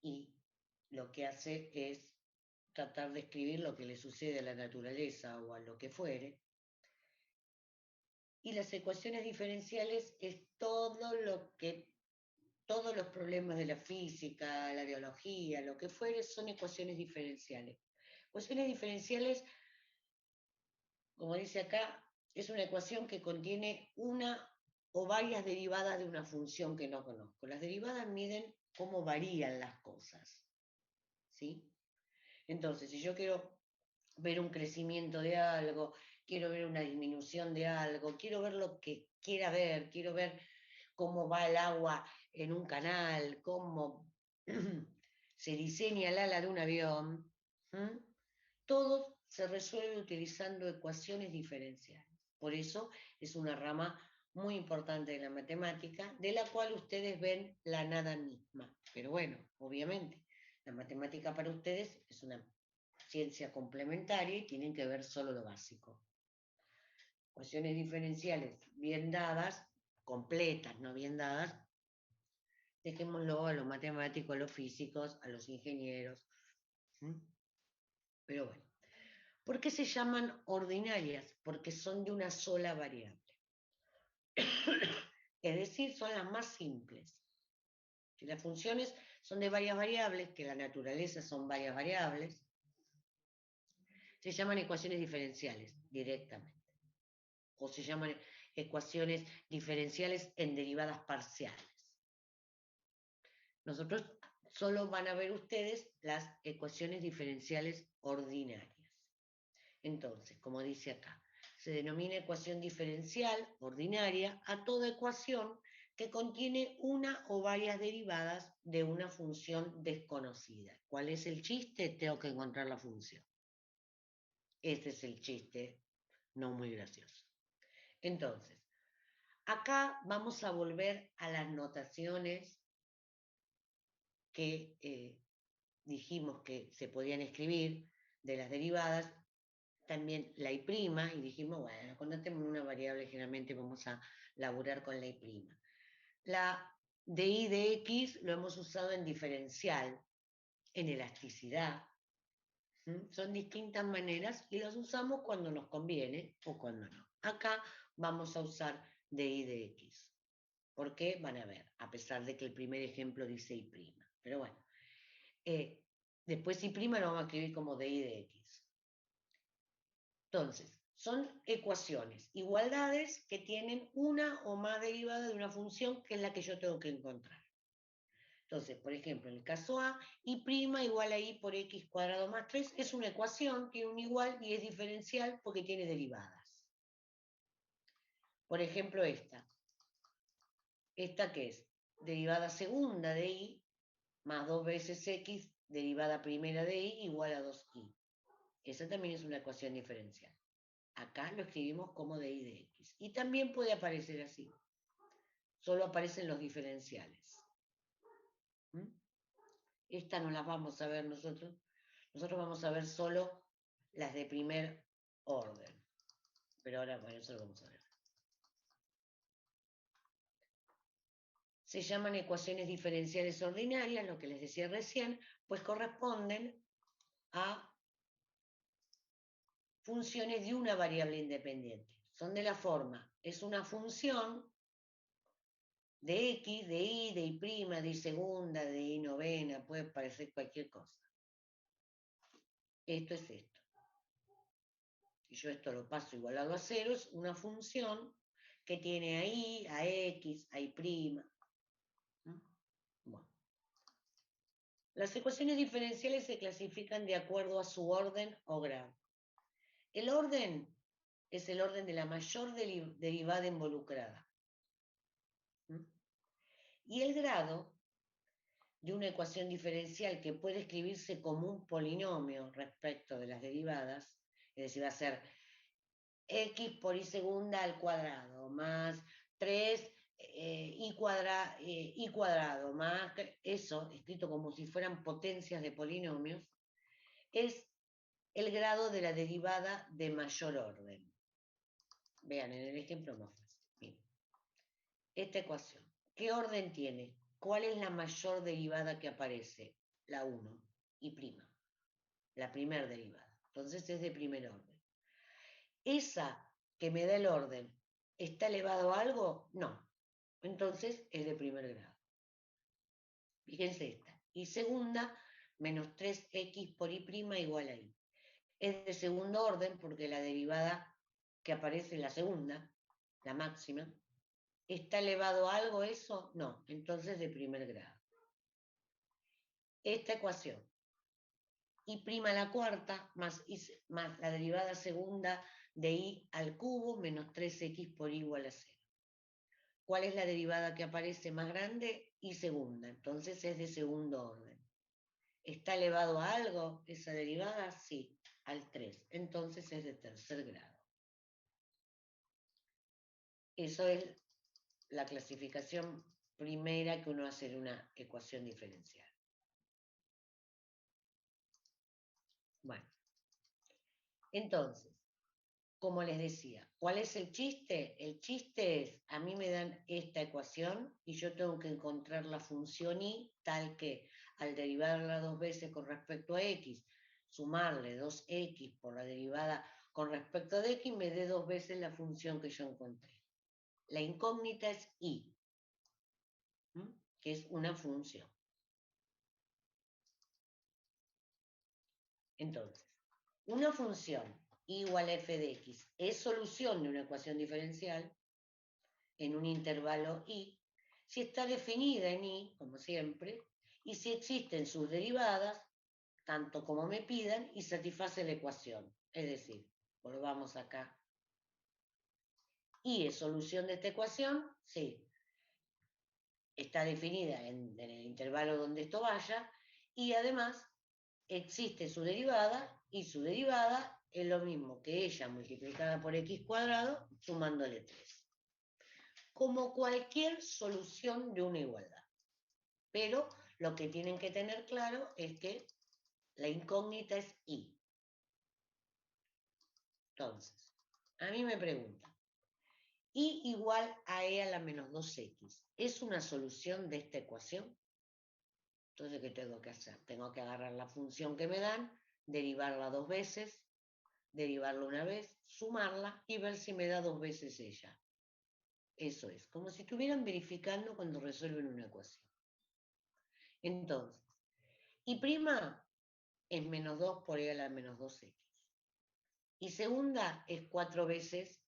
y lo que hace es tratar de escribir lo que le sucede a la naturaleza o a lo que fuere. Y las ecuaciones diferenciales es todo lo que, todos los problemas de la física, la biología, lo que fuere, son ecuaciones diferenciales. Ecuaciones diferenciales, como dice acá, es una ecuación que contiene una o varias derivadas de una función que no conozco. Las derivadas miden cómo varían las cosas. ¿Sí? Entonces, si yo quiero ver un crecimiento de algo, quiero ver una disminución de algo, quiero ver lo que quiera ver, quiero ver cómo va el agua en un canal, cómo se diseña el ala de un avión, ¿m? Todo se resuelve utilizando ecuaciones diferenciales. Por eso es una rama muy importante de la matemática, de la cual ustedes ven la nada misma. Pero bueno, obviamente, la matemática para ustedes es una ciencia complementaria y tienen que ver solo lo básico. Ecuaciones diferenciales bien dadas, completas, no bien dadas, dejémoslo a los matemáticos, a los físicos, a los ingenieros. ¿Mm? Pero bueno, ¿por qué se llaman ordinarias? Porque son de una sola variable. Es decir, son las más simples. Si las funciones son de varias variables, que la naturaleza son varias variables, se llaman ecuaciones diferenciales directamente. O se llaman ecuaciones diferenciales en derivadas parciales. Nosotros solo van a ver ustedes las ecuaciones diferenciales ordinarias. Entonces, como dice acá, se denomina ecuación diferencial ordinaria a toda ecuación que contiene una o varias derivadas de una función desconocida. ¿Cuál es el chiste? Tengo que encontrar la función. Ese es el chiste, no muy gracioso. Entonces, acá vamos a volver a las notaciones que dijimos que se podían escribir de las derivadas, también la I', y dijimos, bueno, cuando tenemos una variable generalmente vamos a laburar con la I'. La dy de x lo hemos usado en diferencial, en elasticidad. Son distintas maneras y las usamos cuando nos conviene o cuando no. Acá vamos a usar dy de x. ¿Por qué? Van a ver, a pesar de que el primer ejemplo dice I'. Pero bueno, después I' lo vamos a escribir como dy de x. Entonces, son ecuaciones, igualdades que tienen una o más derivadas de una función que es la que yo tengo que encontrar. Entonces, por ejemplo, en el caso A, I' igual a I por x cuadrado más 3 es una ecuación, tiene un igual y es diferencial porque tiene derivadas. Por ejemplo, esta. ¿Esta qué es? Derivada segunda de I más 2 veces x, derivada primera de I igual a 2i. Esa también es una ecuación diferencial. Acá lo escribimos como dy de x. Y también puede aparecer así. Solo aparecen los diferenciales. Esta no las vamos a ver nosotros. Nosotros vamos a ver solo las de primer orden. Pero ahora, bueno, eso lo vamos a ver. Se llaman ecuaciones diferenciales ordinarias, lo que les decía recién, pues corresponden a funciones de una variable independiente. Son de la forma, es una función de x, de y, de y', de y segunda, de y novena, puede parecer cualquier cosa. Esto es esto. Y yo esto lo paso igualado a 0, es una función que tiene a y, a x, a y'. ¿No? Bueno. Las ecuaciones diferenciales se clasifican de acuerdo a su orden o grado. El orden es el orden de la mayor derivada involucrada. ¿Mm? Y el grado de una ecuación diferencial que puede escribirse como un polinomio respecto de las derivadas, es decir, va a ser x por y segunda al cuadrado más 3 y cuadrado más eso, escrito como si fueran potencias de polinomios, es el grado de la derivada de mayor orden. Vean, en el ejemplo más fácil. Miren. Esta ecuación, ¿qué orden tiene? ¿Cuál es la mayor derivada que aparece? La 1 y prima, la primera derivada. Entonces es de primer orden. ¿Esa que me da el orden está elevado a algo? No. Entonces es de primer grado. Fíjense esta. Y segunda, menos 3x por y' igual a y. Es de segundo orden porque la derivada que aparece en la segunda, la máxima, ¿está elevado a algo eso? No. Entonces de primer grado. Esta ecuación, y' a la cuarta más la derivada segunda de y al cubo menos 3x por y igual a 0. ¿Cuál es la derivada que aparece más grande? Y segunda, entonces es de segundo orden. ¿Está elevado a algo esa derivada? Sí, al 3, entonces es de tercer grado. Eso es la clasificación primera que uno hace en una ecuación diferencial. Bueno, entonces, como les decía, ¿cuál es el chiste? El chiste es, a mí me dan esta ecuación y yo tengo que encontrar la función y tal que al derivarla dos veces con respecto a x, sumarle 2x por la derivada con respecto de x, me dé dos veces la función que yo encontré. La incógnita es y, que es una función. Entonces, una función igual a f de x es solución de una ecuación diferencial en un intervalo y si está definida en y, como siempre, y si existen sus derivadas, tanto como me pidan, y satisface la ecuación. Es decir, volvamos acá. ¿Y es solución de esta ecuación? Sí. Está definida en el intervalo donde esto vaya, y además existe su derivada, y su derivada es lo mismo que ella multiplicada por x cuadrado, sumándole 3. Como cualquier solución de una igualdad. Pero lo que tienen que tener claro es que la incógnita es y. Entonces, a mí me preguntan, y igual a e a la menos 2x, ¿es una solución de esta ecuación? Entonces, ¿qué tengo que hacer? Tengo que agarrar la función que me dan, derivarla dos veces, derivarla una vez, sumarla y ver si me da dos veces ella. Eso es, como si estuvieran verificando cuando resuelven una ecuación. Entonces, y prima es menos 2 por e a la menos 2x. Y segunda es 4 veces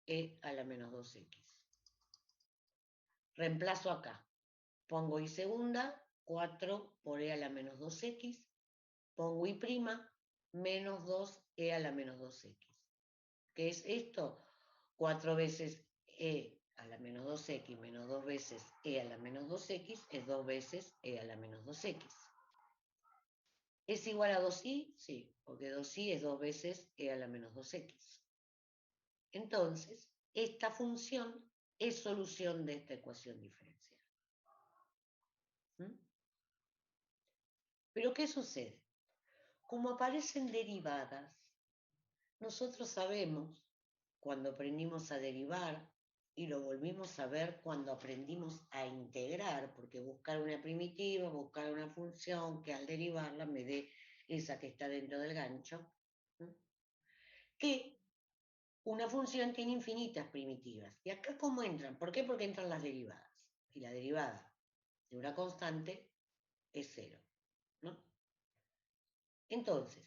e a la menos 2x. Reemplazo acá. Pongo y segunda, 4 por e a la menos 2x. Pongo y prima, menos 2e a la menos 2x. ¿Qué es esto? 4 veces e a la menos 2x menos 2 veces e a la menos 2x es 2 veces e a la menos 2x. ¿Es igual a 2i? Sí, porque 2i es 2 veces e a la menos 2x. Entonces, esta función es solución de esta ecuación diferencial. ¿Mm? Pero ¿qué sucede? Como aparecen derivadas, nosotros sabemos, cuando aprendimos a derivar, y lo volvimos a ver cuando aprendimos a integrar, porque buscar una primitiva, buscar una función que al derivarla me dé esa que está dentro del gancho, que una función tiene infinitas primitivas. ¿Y acá cómo entran? ¿Por qué? Porque entran las derivadas. Y la derivada de una constante es 0, ¿no? Entonces,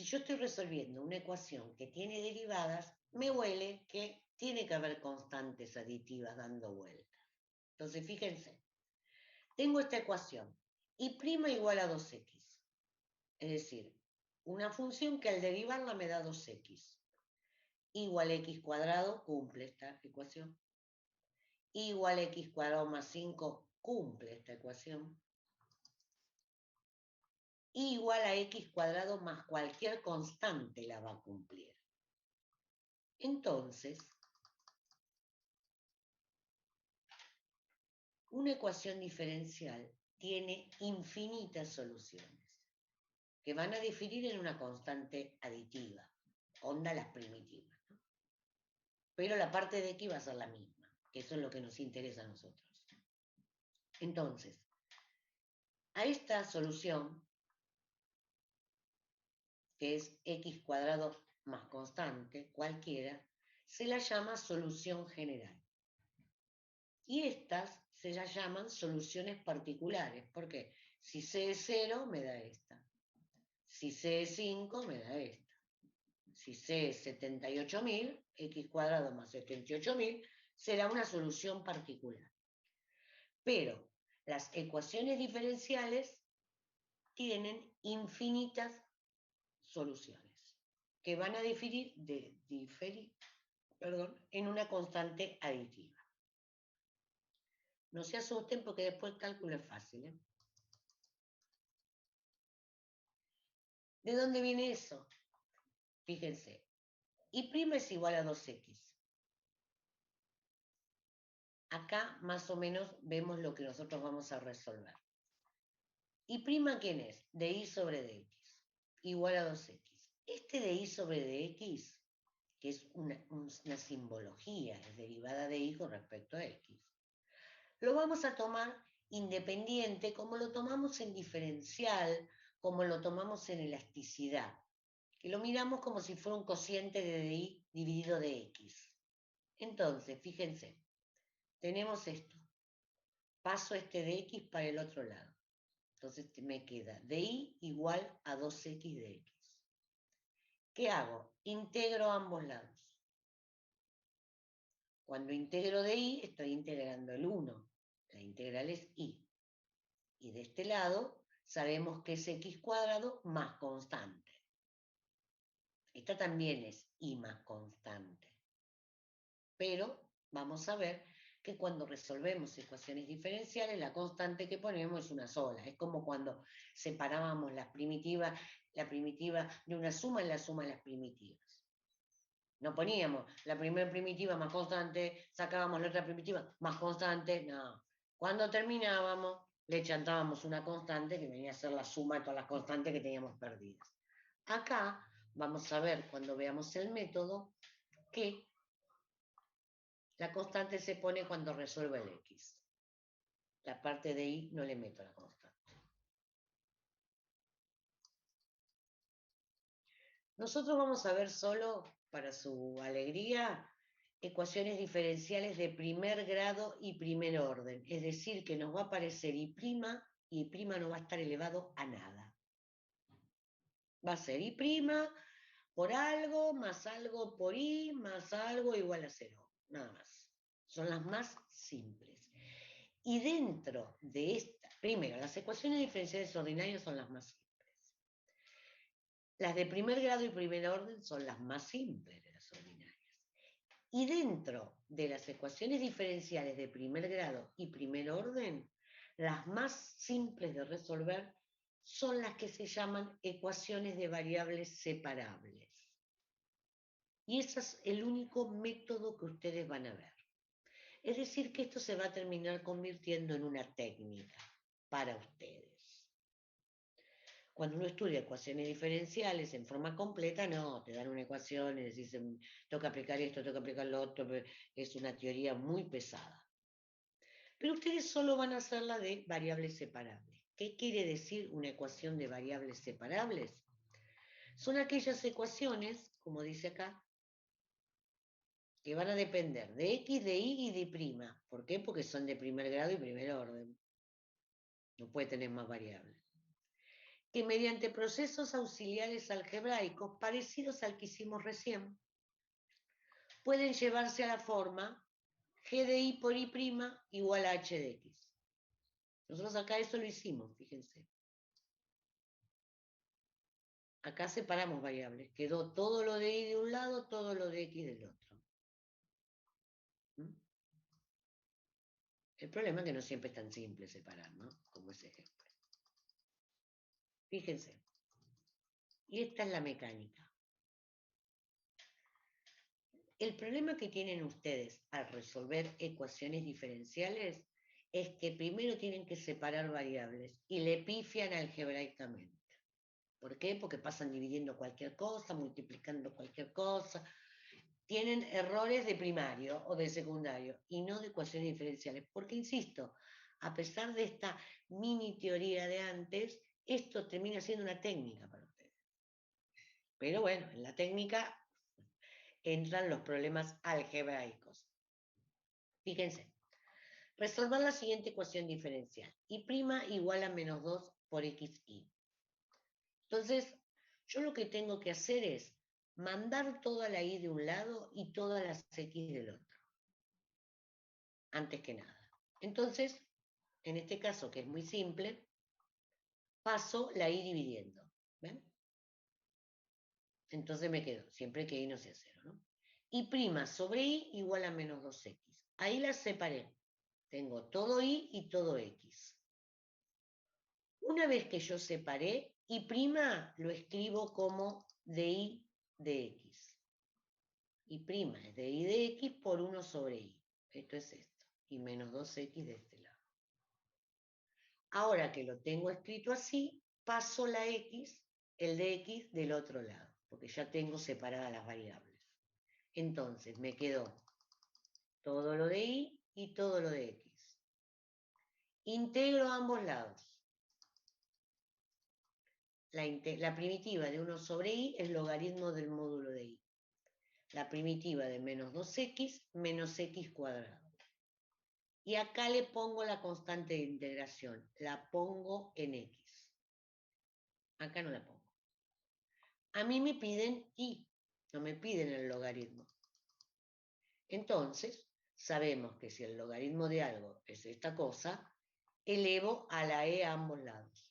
Si yo estoy resolviendo una ecuación que tiene derivadas, me huele que tiene que haber constantes aditivas dando vueltas. Entonces, fíjense, tengo esta ecuación, y' igual a 2x. Es decir, una función que al derivarla me da 2x. Igual a x cuadrado cumple esta ecuación. Igual a x cuadrado más 5 cumple esta ecuación. Igual a x cuadrado más cualquier constante la va a cumplir. Entonces, una ecuación diferencial tiene infinitas soluciones que van a diferir en una constante aditiva, onda las primitivas, ¿no? Pero la parte de x va a ser la misma, que eso es lo que nos interesa a nosotros. Entonces, a esta solución, que es x cuadrado más constante, cualquiera, se la llama solución general. Y estas se las llaman soluciones particulares. ¿Por qué? Si C es 0, me da esta. Si C es 5, me da esta. Si C es 78.000, x cuadrado más 78.000, será una solución particular. Pero las ecuaciones diferenciales tienen infinitas soluciones que van a diferir en una constante aditiva. No se asusten porque después el cálculo es fácil, ¿eh? ¿De dónde viene eso? Fíjense, y' es igual a 2x. Acá más o menos vemos lo que nosotros vamos a resolver. ¿Y' quién es? De y sobre dx, igual a 2x. Este de y sobre dx, que es una simbología, es derivada de y con respecto a x, lo vamos a tomar independiente como lo tomamos en diferencial, como lo tomamos en elasticidad, que lo miramos como si fuera un cociente de y dividido de x. Entonces, fíjense, tenemos esto. Paso este de x para el otro lado. Entonces me queda de y igual a 2x de x. ¿Qué hago? Integro ambos lados. Cuando integro de y, estoy integrando el 1. La integral es y. Y de este lado sabemos que es x cuadrado más constante. Esta también es y más constante. Pero vamos a ver que cuando resolvemos ecuaciones diferenciales, la constante que ponemos es una sola. Es como cuando separábamos la primitiva de una suma en la suma de las primitivas. No poníamos la primera primitiva más constante, sacábamos la otra primitiva más constante, no. Cuando terminábamos, le chantábamos una constante que venía a ser la suma de todas las constantes que teníamos perdidas. Acá vamos a ver, cuando veamos el método, que la constante se pone cuando resuelvo el x. La parte de y no le meto la constante. Nosotros vamos a ver solo, para su alegría, ecuaciones diferenciales de primer grado y primer orden. Es decir, que nos va a aparecer y' no va a estar elevado a nada. Va a ser y' por algo, más algo por y, más algo igual a 0. Nada más. Son las más simples. Y dentro de esta, primero, las ecuaciones diferenciales ordinarias son las más simples. Las de primer grado y primer orden son las más simples de las ordinarias. Y dentro de las ecuaciones diferenciales de primer grado y primer orden, las más simples de resolver son las que se llaman ecuaciones de variables separables. Y ese es el único método que ustedes van a ver. Es decir, que esto se va a terminar convirtiendo en una técnica para ustedes. Cuando uno estudia ecuaciones diferenciales en forma completa, no, te dan una ecuación y decís, tengo que aplicar esto, tengo que aplicar lo otro, es una teoría muy pesada. Pero ustedes solo van a hacer la de variables separables. ¿Qué quiere decir una ecuación de variables separables? Son aquellas ecuaciones, como dice acá, que van a depender de x, de y y de prima. ¿Por qué? Porque son de primer grado y primer orden. No puede tener más variables. que mediante procesos auxiliares algebraicos parecidos al que hicimos recién, pueden llevarse a la forma G de I por I' igual a H de X. Nosotros acá eso lo hicimos, fíjense. Acá separamos variables. Quedó todo lo de Y de un lado, todo lo de X del otro. ¿Mm? El problema es que no siempre es tan simple separar, ¿no? Como ese ejemplo. Fíjense. Y esta es la mecánica. El problema que tienen ustedes al resolver ecuaciones diferenciales es que primero tienen que separar variables y le pifian algebraicamente. ¿Por qué? Porque pasan dividiendo cualquier cosa, multiplicando cualquier cosa. Tienen errores de primario o de secundario y no de ecuaciones diferenciales. Porque, insisto, a pesar de esta mini teoría de antes, esto termina siendo una técnica para ustedes. Pero bueno, en la técnica entran los problemas algebraicos. Fíjense, resolver la siguiente ecuación diferencial. Y' igual a menos 2 por xy. Entonces, yo lo que tengo que hacer es mandar toda la y de un lado y todas las x del otro. Antes que nada. Entonces, en este caso, que es muy simple, paso la y dividiendo. ¿Ven? Entonces me quedo, siempre que y no sea 0, ¿no? Y' sobre y igual a menos 2x. Ahí las separé. Tengo todo y todo x. Una vez que yo separé, y' lo escribo como de y de x. Y' es de y de x por 1 sobre y. Esto es esto. Y menos 2x de este lado. Ahora que lo tengo escrito así, paso la x, el de x, del otro lado, porque ya tengo separadas las variables. Entonces me quedó todo lo de y todo lo de x. Integro a ambos lados. La primitiva de 1 sobre y es logaritmo del módulo de y. La primitiva de menos 2x menos x cuadrado. Y acá le pongo la constante de integración. La pongo en x. Acá no la pongo. A mí me piden y, no me piden el logaritmo. Entonces, sabemos que si el logaritmo de algo es esta cosa, elevo a la e a ambos lados.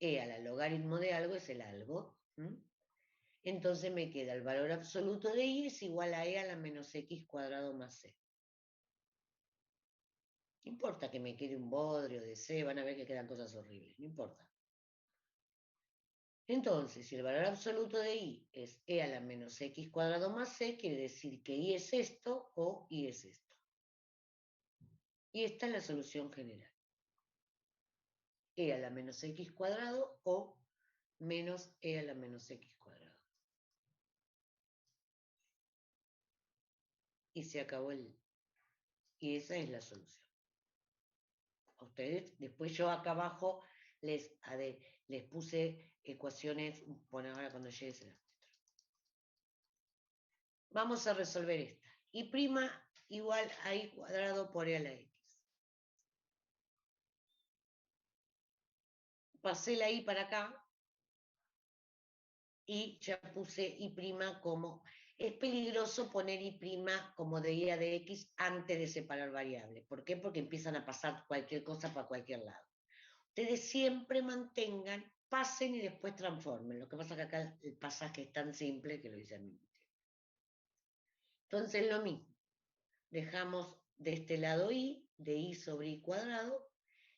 E a la logaritmo de algo es el algo. Entonces me queda el valor absoluto de y es igual a e a la menos x cuadrado más c. No importa que me quede un bodrio de c, van a ver que quedan cosas horribles, no importa. Entonces, si el valor absoluto de y es e a la menos x cuadrado más c, quiere decir que y es esto o y es esto. Y esta es la solución general. E a la menos x cuadrado o menos e a la menos x cuadrado. Y se acabó y esa es la solución. A ustedes, después yo acá abajo les puse ecuaciones, bueno, ahora cuando llegue se las muestro. Vamos a resolver esta. Y' igual a y cuadrado por e a la x. Pasé la y para acá y ya puse y' como... Es peligroso poner y' como de y a de x antes de separar variables. ¿Por qué? Porque empiezan a pasar cualquier cosa para cualquier lado. Ustedes siempre mantengan, pasen y después transformen. Lo que pasa es que acá el pasaje es tan simple que lo hice al mismo tiempo. Entonces lo mismo. Dejamos de este lado y, de y sobre y cuadrado,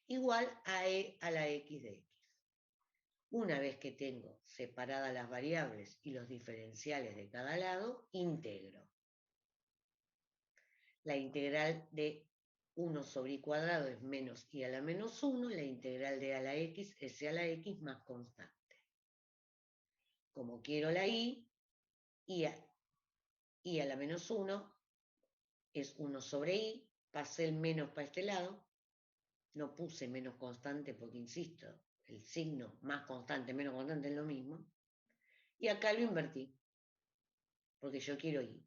igual a e a la x de x. Una vez que tengo separadas las variables y los diferenciales de cada lado, integro. La integral de 1 sobre y cuadrado es menos y a la menos 1, la integral de a la x es e a la x más constante. Como quiero la y a la menos 1 es 1 sobre y, pasé el menos para este lado, no puse menos constante porque, insisto, el signo más constante, menos constante es lo mismo, y acá lo invertí, porque yo quiero y.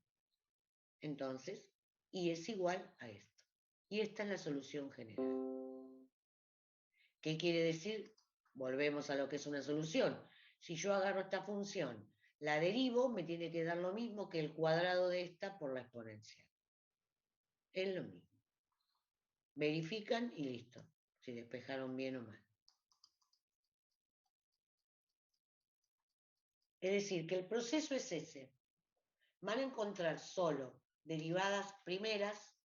Entonces, y es igual a esto. Y esta es la solución general. ¿Qué quiere decir? Volvemos a lo que es una solución. Si yo agarro esta función, la derivo, me tiene que dar lo mismo que el cuadrado de esta por la exponencial. Es lo mismo. Verifican y listo. Si despejaron bien o mal. Es decir, que el proceso es ese. Van a encontrar solo derivadas primeras,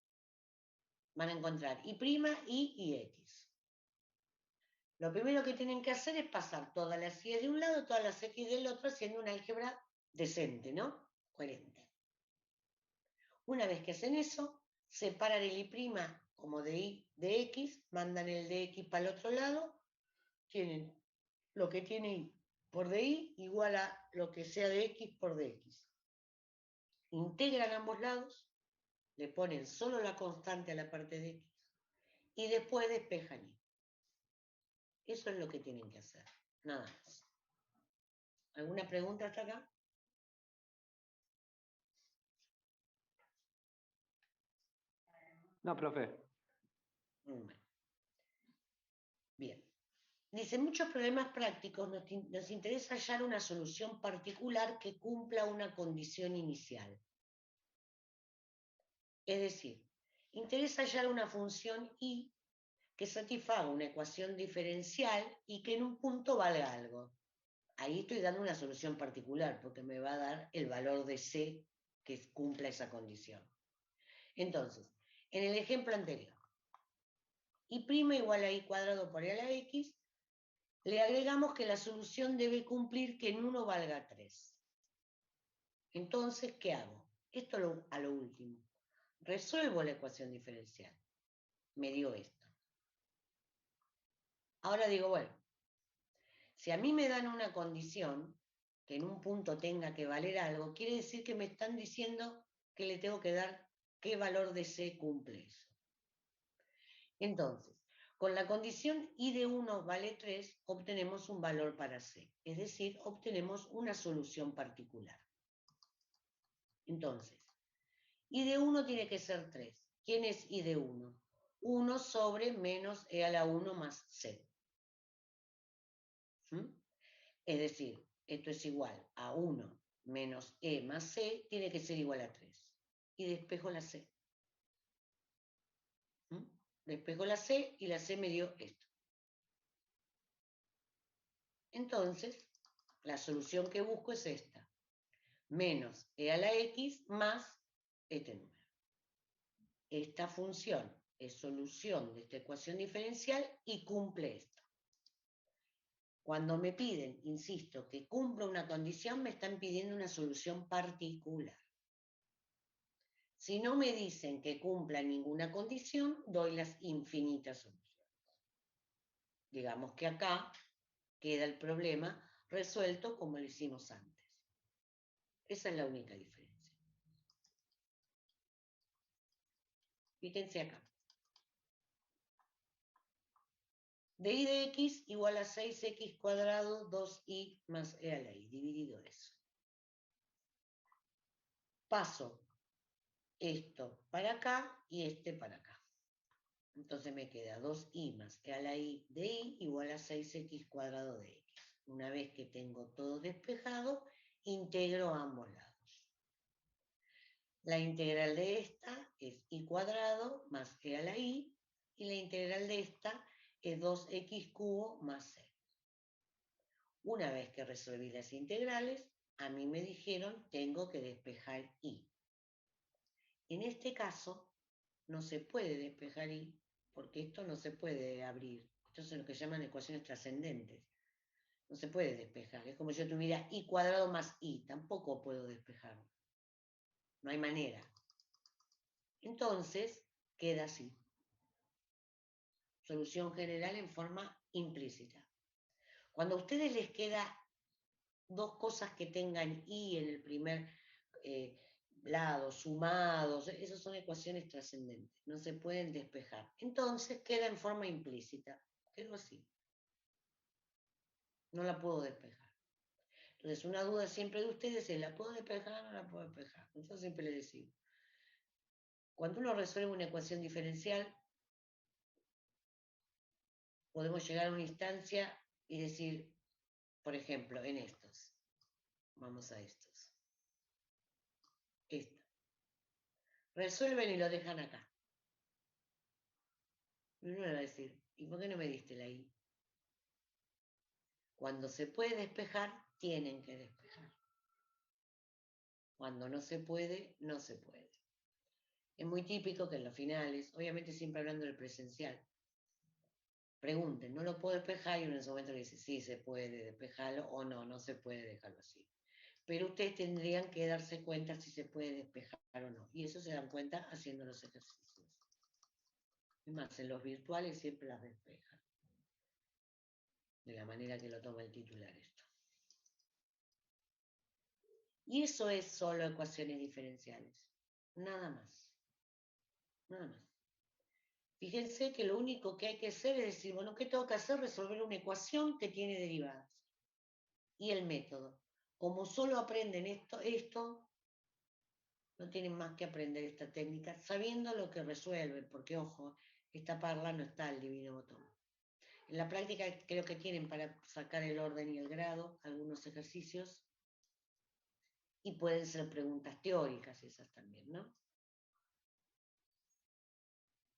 van a encontrar y' y x. Lo primero que tienen que hacer es pasar todas las y de un lado, todas las x del otro, haciendo una álgebra decente, ¿no? Coherente. Una vez que hacen eso, separan el y' como de y de x, mandan el de x para el otro lado, tienen lo que tiene y por di igual a lo que sea de x por dx. Integran ambos lados, le ponen solo la constante a la parte de x y después despejan y. Eso es lo que tienen que hacer, nada más. ¿Alguna pregunta hasta acá? No, profe. Bueno. Bien. Dice, muchos problemas prácticos nos interesa hallar una solución particular que cumpla una condición inicial. Es decir, interesa hallar una función y que satisfaga una ecuación diferencial y que en un punto valga algo. Ahí estoy dando una solución particular porque me va a dar el valor de C que cumpla esa condición. Entonces, en el ejemplo anterior, y' igual a y cuadrado por y a la x, le agregamos que la solución debe cumplir que en 1 valga 3. Entonces, ¿qué hago? Esto a lo último. Resuelvo la ecuación diferencial. Me dio esto. Ahora digo, bueno, si a mí me dan una condición que en un punto tenga que valer algo, quiere decir que me están diciendo que le tengo que dar qué valor de C cumple eso. Entonces, con la condición y de 1 vale 3, obtenemos un valor para C, es decir, obtenemos una solución particular. Entonces, y de 1 tiene que ser 3. ¿Quién es y de 1? 1 sobre menos e a la 1 más C. ¿Mm? Es decir, esto es igual a 1 menos e más C, tiene que ser igual a 3. Y despejo la C. ¿Mm? Despejo la C y la C me dio esto. Entonces, la solución que busco es esta. Menos e a la x más este número. Esta función es solución de esta ecuación diferencial y cumple esto. Cuando me piden, insisto, que cumpla una condición, me están pidiendo una solución particular. Si no me dicen que cumpla ninguna condición, doy las infinitas soluciones. Digamos que acá queda el problema resuelto como lo hicimos antes. Esa es la única diferencia. Fíjense acá. De y de x igual a 6x cuadrado 2y más e a la y, dividido eso. Paso esto para acá y este para acá. Entonces me queda 2y más e a la y de y igual a 6x cuadrado de x. Una vez que tengo todo despejado, integro a ambos lados. La integral de esta es y cuadrado más e a la y la integral de esta es 2x cubo más c. Una vez que resolví las integrales, a mí me dijeron tengo que despejar y. En este caso, no se puede despejar y, porque esto no se puede abrir. Esto es lo que llaman ecuaciones trascendentes. No se puede despejar. Es como si yo tuviera y cuadrado más y. Tampoco puedo despejarlo. No hay manera. Entonces, queda así. Solución general en forma implícita. Cuando a ustedes les queda dos cosas que tengan y en el primer lado, sumados, esas son ecuaciones trascendentes, no se pueden despejar. Entonces queda en forma implícita, quedó así. No la puedo despejar. Entonces una duda siempre de ustedes es, ¿la puedo despejar o no la puedo despejar? Yo siempre les digo, cuando uno resuelve una ecuación diferencial, podemos llegar a una instancia y decir, por ejemplo, en estos. Vamos a estos. Esto. Resuelven y lo dejan acá. Y uno le va a decir, ¿y por qué no me diste la I? Cuando se puede despejar, tienen que despejar. Cuando no se puede, no se puede. Es muy típico que en los finales, obviamente siempre hablando del presencial, pregunten, ¿no lo puedo despejar? Y uno en ese momento le dice, sí, se puede despejarlo, o no, no se puede dejarlo así. Pero ustedes tendrían que darse cuenta si se puede despejar o no. Y eso se dan cuenta haciendo los ejercicios. Es más, en los virtuales siempre las despejan. De la manera que lo toma el titular esto. Y eso es solo ecuaciones diferenciales. Nada más. Nada más. Fíjense que lo único que hay que hacer es decir, bueno, ¿qué tengo que hacer? Resolver una ecuación que tiene derivadas. Y el método. Como solo aprenden esto, no tienen más que aprender esta técnica, sabiendo lo que resuelven, porque ojo, esta parla no está al divino botón. En la práctica creo que tienen para sacar el orden y el grado algunos ejercicios, y pueden ser preguntas teóricas esas también, ¿no?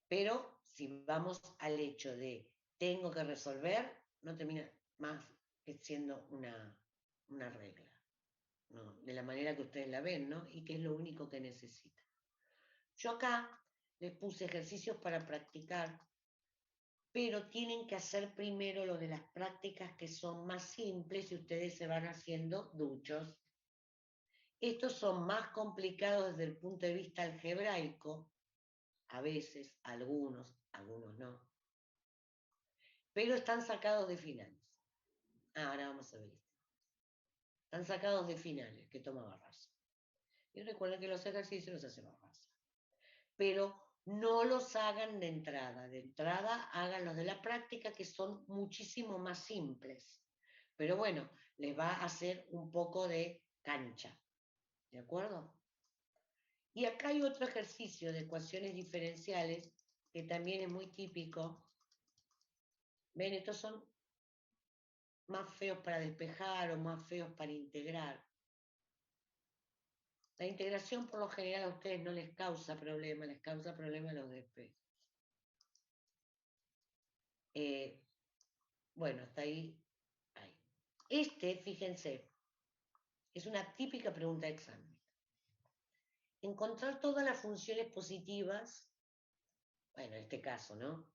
Pero si vamos al hecho de tengo que resolver, no termina más que siendo una regla, ¿no? De la manera que ustedes la ven, ¿no? Y que es lo único que necesitan. Yo acá les puse ejercicios para practicar, pero tienen que hacer primero lo de las prácticas que son más simples y ustedes se van haciendo duchos. Estos son más complicados desde el punto de vista algebraico, a veces, algunos no, pero están sacados de finales. Ahora vamos a ver esto. Están sacados de finales que toma Barraza. Y recuerden que los ejercicios los hace Barraza. Pero no los hagan de entrada. De entrada hagan los de la práctica, que son muchísimo más simples. Pero bueno, les va a hacer un poco de cancha. ¿De acuerdo? Y acá hay otro ejercicio de ecuaciones diferenciales que también es muy típico. ¿Ven? Estos son más feos para despejar o más feos para integrar. La integración por lo general a ustedes no les causa problema, les causa problema a los despejos. Bueno, hasta ahí. Fíjense, es una típica pregunta de examen. Encontrar todas las funciones positivas, bueno, en este caso, ¿no?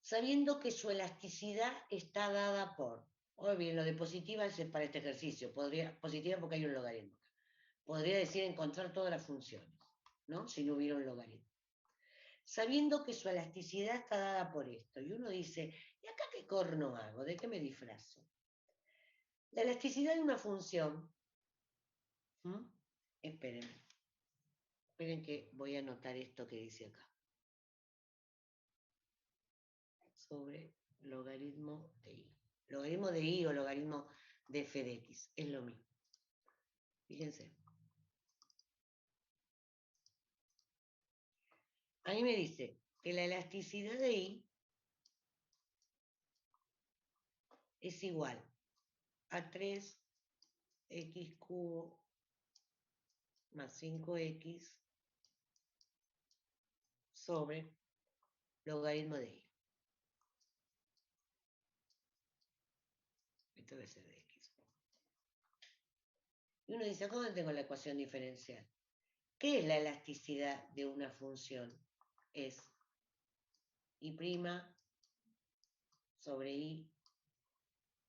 Sabiendo que su elasticidad está dada por, o bien lo de positiva es para este ejercicio, positiva porque hay un logaritmo. Podría decir encontrar todas las funciones, ¿no? Si no hubiera un logaritmo. Sabiendo que su elasticidad está dada por esto. Y uno dice, ¿y acá qué corno hago? ¿De qué me disfrazo? La elasticidad de una función, esperen que voy a anotar esto que dice acá. Sobre logaritmo de i. Logaritmo de i o logaritmo de f de x, es lo mismo. Fíjense. A mí me dice que la elasticidad de i es igual a 3x cubo más 5x sobre logaritmo de i. Esto debe ser de x. Y uno dice, ¿cómo tengo la ecuación diferencial? ¿Qué es la elasticidad de una función? Es i' sobre i.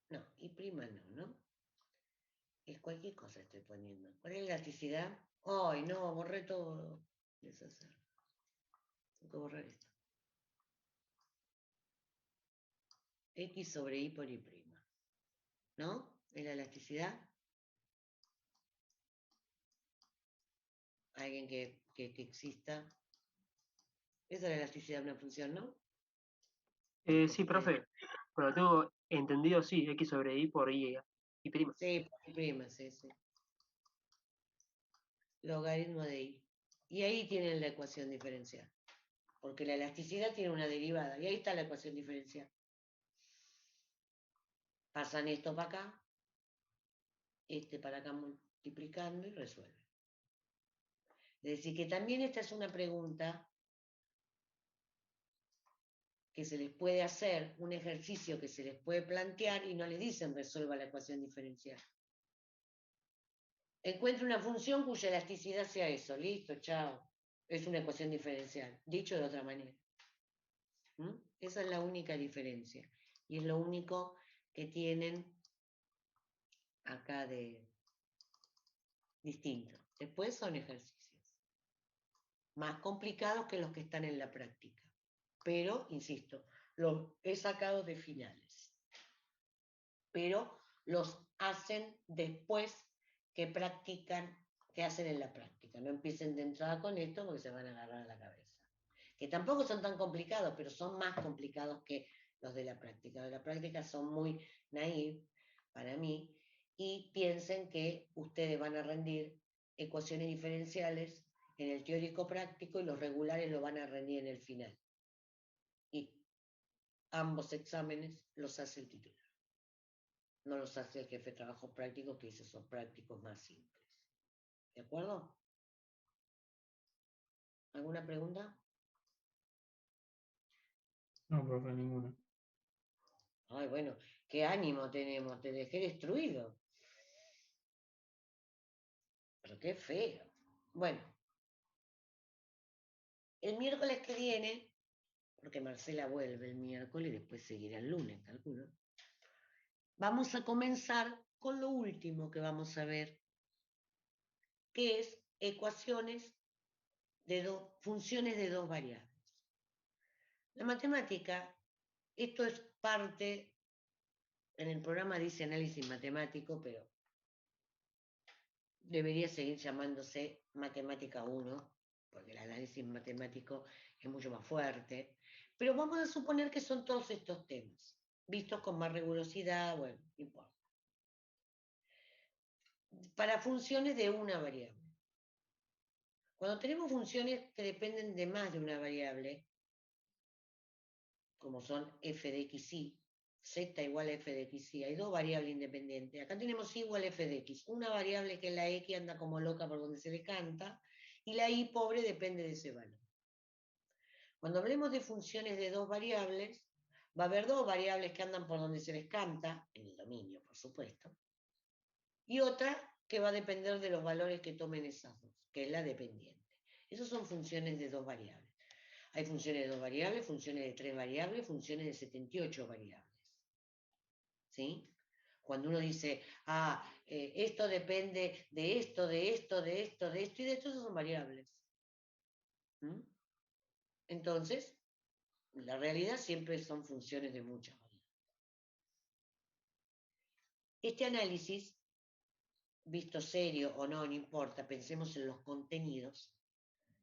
No, i' no. Es cualquier cosa estoy poniendo. ¿Cuál es la elasticidad? ¡Ay, no! Borré todo. Deshacer. Tengo que borrar esto. X sobre i por i'. ¿No? ¿Es la elasticidad? Alguien que exista. Esa es la elasticidad de una función, ¿no? Sí, profe. Bueno, tengo entendido, sí, x sobre i por i prima. Sí, por i', sí. Logaritmo de i. Y ahí tienen la ecuación diferencial. Porque la elasticidad tiene una derivada. Y ahí está la ecuación diferencial. pasan esto para acá, este para acá multiplicando y resuelven. Es decir, que también esta es una pregunta que se les puede hacer, un ejercicio que se les puede plantear y no les dicen resuelva la ecuación diferencial. Encuentre una función cuya elasticidad sea eso, listo, chao. Es una ecuación diferencial, dicho de otra manera. Esa es la única diferencia. Y es lo único que tienen acá de distinto. Después son ejercicios más complicados que los que están en la práctica. Pero, insisto, los he sacado de finales. Pero los hacen después que practican, que hacen en la práctica. No empiecen de entrada con esto porque se van a agarrar a la cabeza. Que tampoco son tan complicados, pero son más complicados que los de la práctica. Los de la práctica son muy naïf para mí y piensen que ustedes van a rendir ecuaciones diferenciales en el teórico práctico y los regulares lo van a rendir en el final. Y ambos exámenes los hace el titular. No los hace el jefe de trabajo práctico, que esos son prácticos más simples. ¿De acuerdo? ¿Alguna pregunta? No, profe, ninguna. Ay, bueno, qué ánimo tenemos, te dejé destruido. Pero qué feo. Bueno, el miércoles que viene, porque Marcela vuelve el miércoles y después seguirá el lunes, calculo, vamos a comenzar con lo último que vamos a ver, que es ecuaciones de funciones de dos variables. La matemática, esto es parte, en el programa dice análisis matemático, pero debería seguir llamándose matemática 1, porque el análisis matemático es mucho más fuerte, pero vamos a suponer que son todos estos temas, vistos con más rigurosidad, bueno, no importa. Para funciones de una variable. Cuando tenemos funciones que dependen de más de una variable, como son f de x, y, z igual a f de x, y, hay dos variables independientes. Acá tenemos y igual a f de x. Una variable que es la x anda como loca por donde se le canta, y la y pobre depende de ese valor. Cuando hablemos de funciones de dos variables, va a haber dos variables que andan por donde se les canta, en el dominio, por supuesto, y otra que va a depender de los valores que tomen esas dos, que es la dependiente. Esas son funciones de dos variables. Hay funciones de dos variables, funciones de tres variables, funciones de 78 variables. ¿Sí? Cuando uno dice, esto depende de esto, de esto, de esto, de esto y de esto, esas son variables. Entonces, la realidad siempre son funciones de muchas variables. Este análisis, visto serio o no, no importa, pensemos en los contenidos,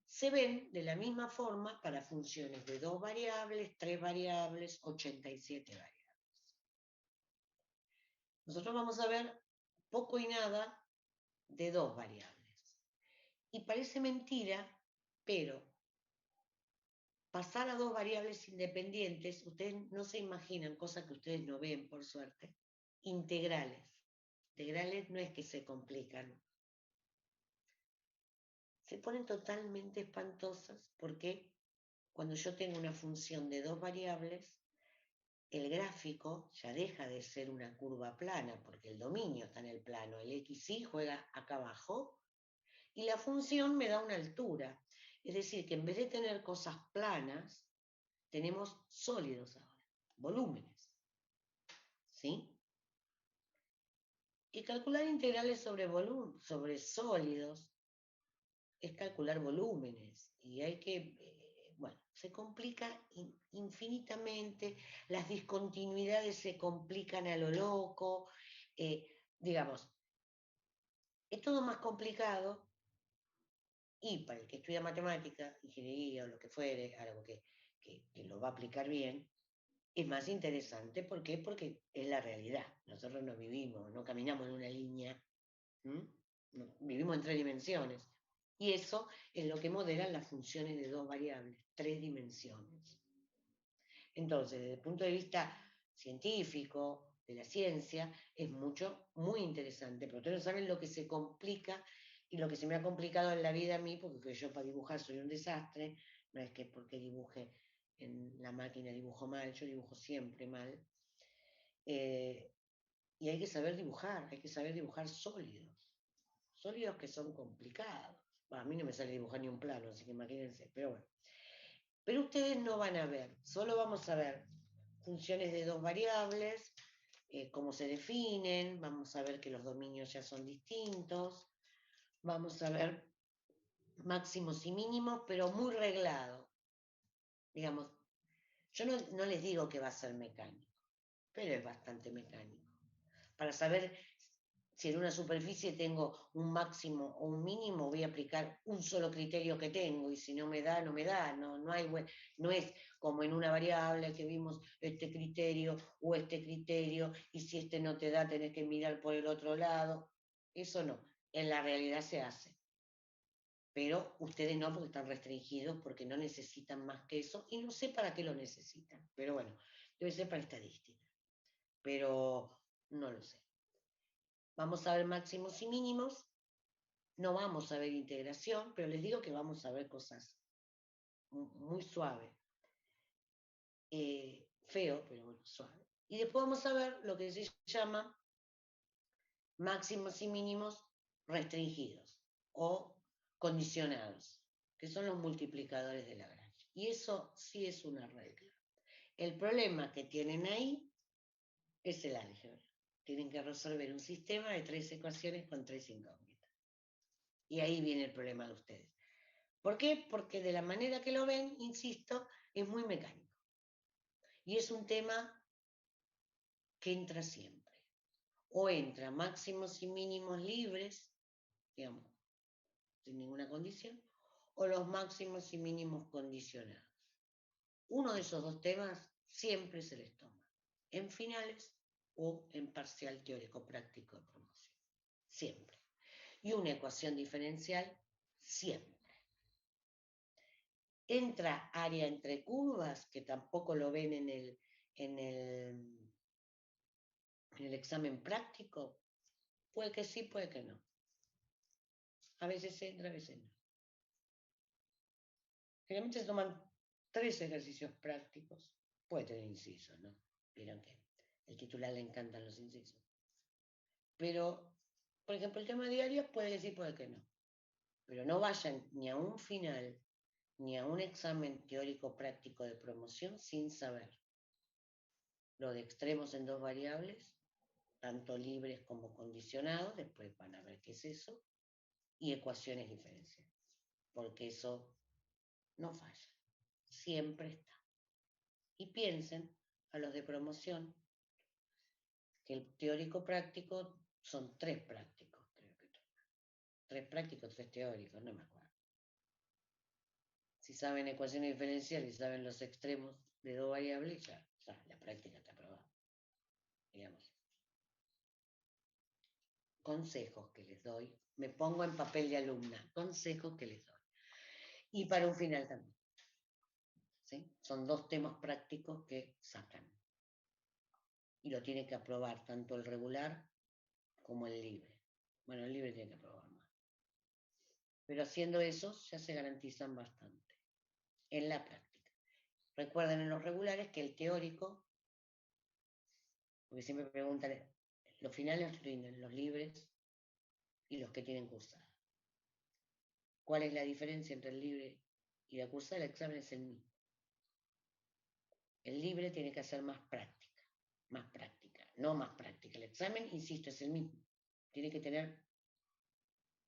se ven de la misma forma para funciones de dos variables, tres variables, 87 variables. Nosotros vamos a ver poco y nada de dos variables. Y parece mentira, pero pasar a dos variables independientes, ustedes no se imaginan, cosas que ustedes no ven, por suerte, integrales. Integrales no es que se complican. Se ponen totalmente espantosas porque cuando yo tengo una función de dos variables, el gráfico ya deja de ser una curva plana, porque el dominio está en el plano, el xy juega acá abajo, y la función me da una altura. Es decir, que en vez de tener cosas planas, tenemos sólidos ahora, volúmenes. ¿Sí? Y calcular integrales sobre sólidos es calcular volúmenes. Y hay que, bueno, se complica infinitamente, las discontinuidades se complican a lo loco, digamos, es todo más complicado. Y para el que estudia matemática, ingeniería o lo que fuere, algo que lo va a aplicar bien, es más interesante. ¿Por qué? Porque es la realidad. Nosotros no vivimos, no caminamos en una línea, vivimos en tres dimensiones. Y eso es lo que modelan las funciones de dos variables, tres dimensiones. Entonces, desde el punto de vista científico, de la ciencia, es muy interesante, pero ustedes no saben lo que se complica y lo que se me ha complicado en la vida a mí, porque yo para dibujar soy un desastre, no es que porque dibuje en la máquina dibujo mal, yo dibujo siempre mal, y hay que saber dibujar sólidos que son complicados. Bueno, a mí no me sale dibujar ni un plano, así que imagínense, pero bueno. Pero ustedes no van a ver, solo vamos a ver funciones de dos variables, cómo se definen, vamos a ver que los dominios ya son distintos, vamos a ver máximos y mínimos, pero muy reglado. Digamos, yo no les digo que va a ser mecánico, pero es bastante mecánico. Para saber si en una superficie tengo un máximo o un mínimo, voy a aplicar un solo criterio que tengo, y si no me da, no me da. No es como en una variable que vimos este criterio o este criterio, y si este no te da, tenés que mirar por el otro lado. Eso no, en la realidad se hace. Pero ustedes no, porque están restringidos, porque no necesitan más que eso, y no sé para qué lo necesitan. Pero bueno, debe ser para estadística. Pero no lo sé. Vamos a ver máximos y mínimos, no vamos a ver integración, pero les digo que vamos a ver cosas muy suaves. Feo, pero bueno, suave. Y después vamos a ver lo que se llama máximos y mínimos restringidos o condicionados, que son los multiplicadores de Lagrange. Y eso sí es una regla. El problema que tienen ahí es el álgebra. Tienen que resolver un sistema de 3 ecuaciones con 3 incógnitas. Y ahí viene el problema de ustedes. ¿Por qué? Porque de la manera que lo ven, insisto, es muy mecánico. Y es un tema que entra siempre. O entra máximos y mínimos libres, digamos, sin ninguna condición, o los máximos y mínimos condicionados. Uno de esos dos temas siempre se les toma, en finales o en parcial teórico práctico de promoción. Siempre. Y una ecuación diferencial, siempre. Entra área entre curvas, que tampoco lo ven en el examen práctico. Puede que sí, puede que no. A veces entra, a veces no. Generalmente se toman 3 ejercicios prácticos. Puede tener incisos, ¿no? Vieron que el titular le encantan los incisos. Pero, por ejemplo, el tema diario puede que sí, puede que no. Pero no vayan ni a un final, ni a un examen teórico práctico de promoción sin saber lo de extremos en dos variables, tanto libres como condicionados, después van a ver qué es eso, y ecuaciones diferenciales, porque eso no falla, siempre está. Y piensen, a los de promoción, que el teórico práctico son 3 prácticos, creo que toman. 3 prácticos, 3 teóricos, no me acuerdo. Si saben ecuaciones diferenciales y saben los extremos de dos variables, ya la práctica está aprobada. Digamos. Consejos que les doy. Me pongo en papel de alumna. Consejos que les doy. Y para un final también. ¿Sí? Son 2 temas prácticos que sacan. Y lo tiene que aprobar tanto el regular como el libre. Bueno, el libre tiene que aprobar más. Pero haciendo eso ya se garantizan bastante. En la práctica. Recuerden en los regulares que el teórico, porque siempre preguntan, los finales rinden los libres y los que tienen cursada. ¿Cuál es la diferencia entre el libre y la cursada? El examen es el mismo. El libre tiene que hacer más práctica, no más práctica. El examen, insisto, es el mismo. Tiene que tener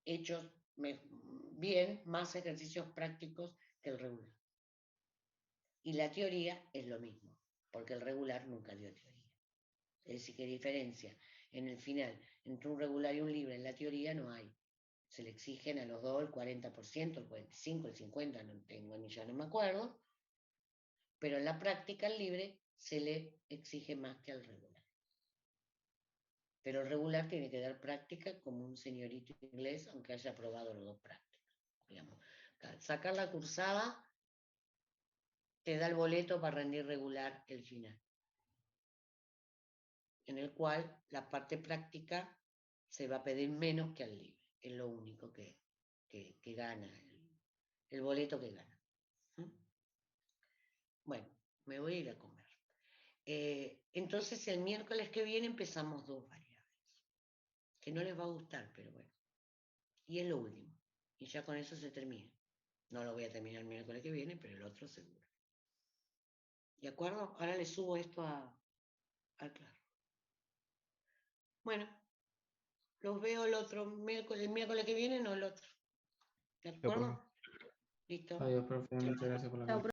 hechos bien más ejercicios prácticos que el regular. Y la teoría es lo mismo, porque el regular nunca dio teoría. Es decir, que diferencia en el final entre un regular y un libre en la teoría no hay. Se le exigen a los dos el 40%, el 45%, el 50%, no tengo ni ya no me acuerdo, pero en la práctica al libre se le exige más que al regular. Pero el regular tiene que dar práctica como un señorito inglés, aunque haya aprobado los dos prácticos. Digamos. Sacar la cursada te da el boleto para rendir regular el final. en el cual la parte práctica se va a pedir menos que al libre. Es lo único que gana, el boleto que gana. ¿Mm? Bueno, me voy a ir a comer. Entonces el miércoles que viene empezamos 2 variables, que no les va a gustar, pero bueno. Y es lo último. Y ya con eso se termina. No lo voy a terminar el miércoles que viene, pero el otro seguro. ¿De acuerdo? Ahora le subo esto al Claro. Bueno, los veo el miércoles que viene, no el otro. ¿De Chao, profe. acuerdo? Listo. Adiós, profe, muchas gracias por la Chao, clase.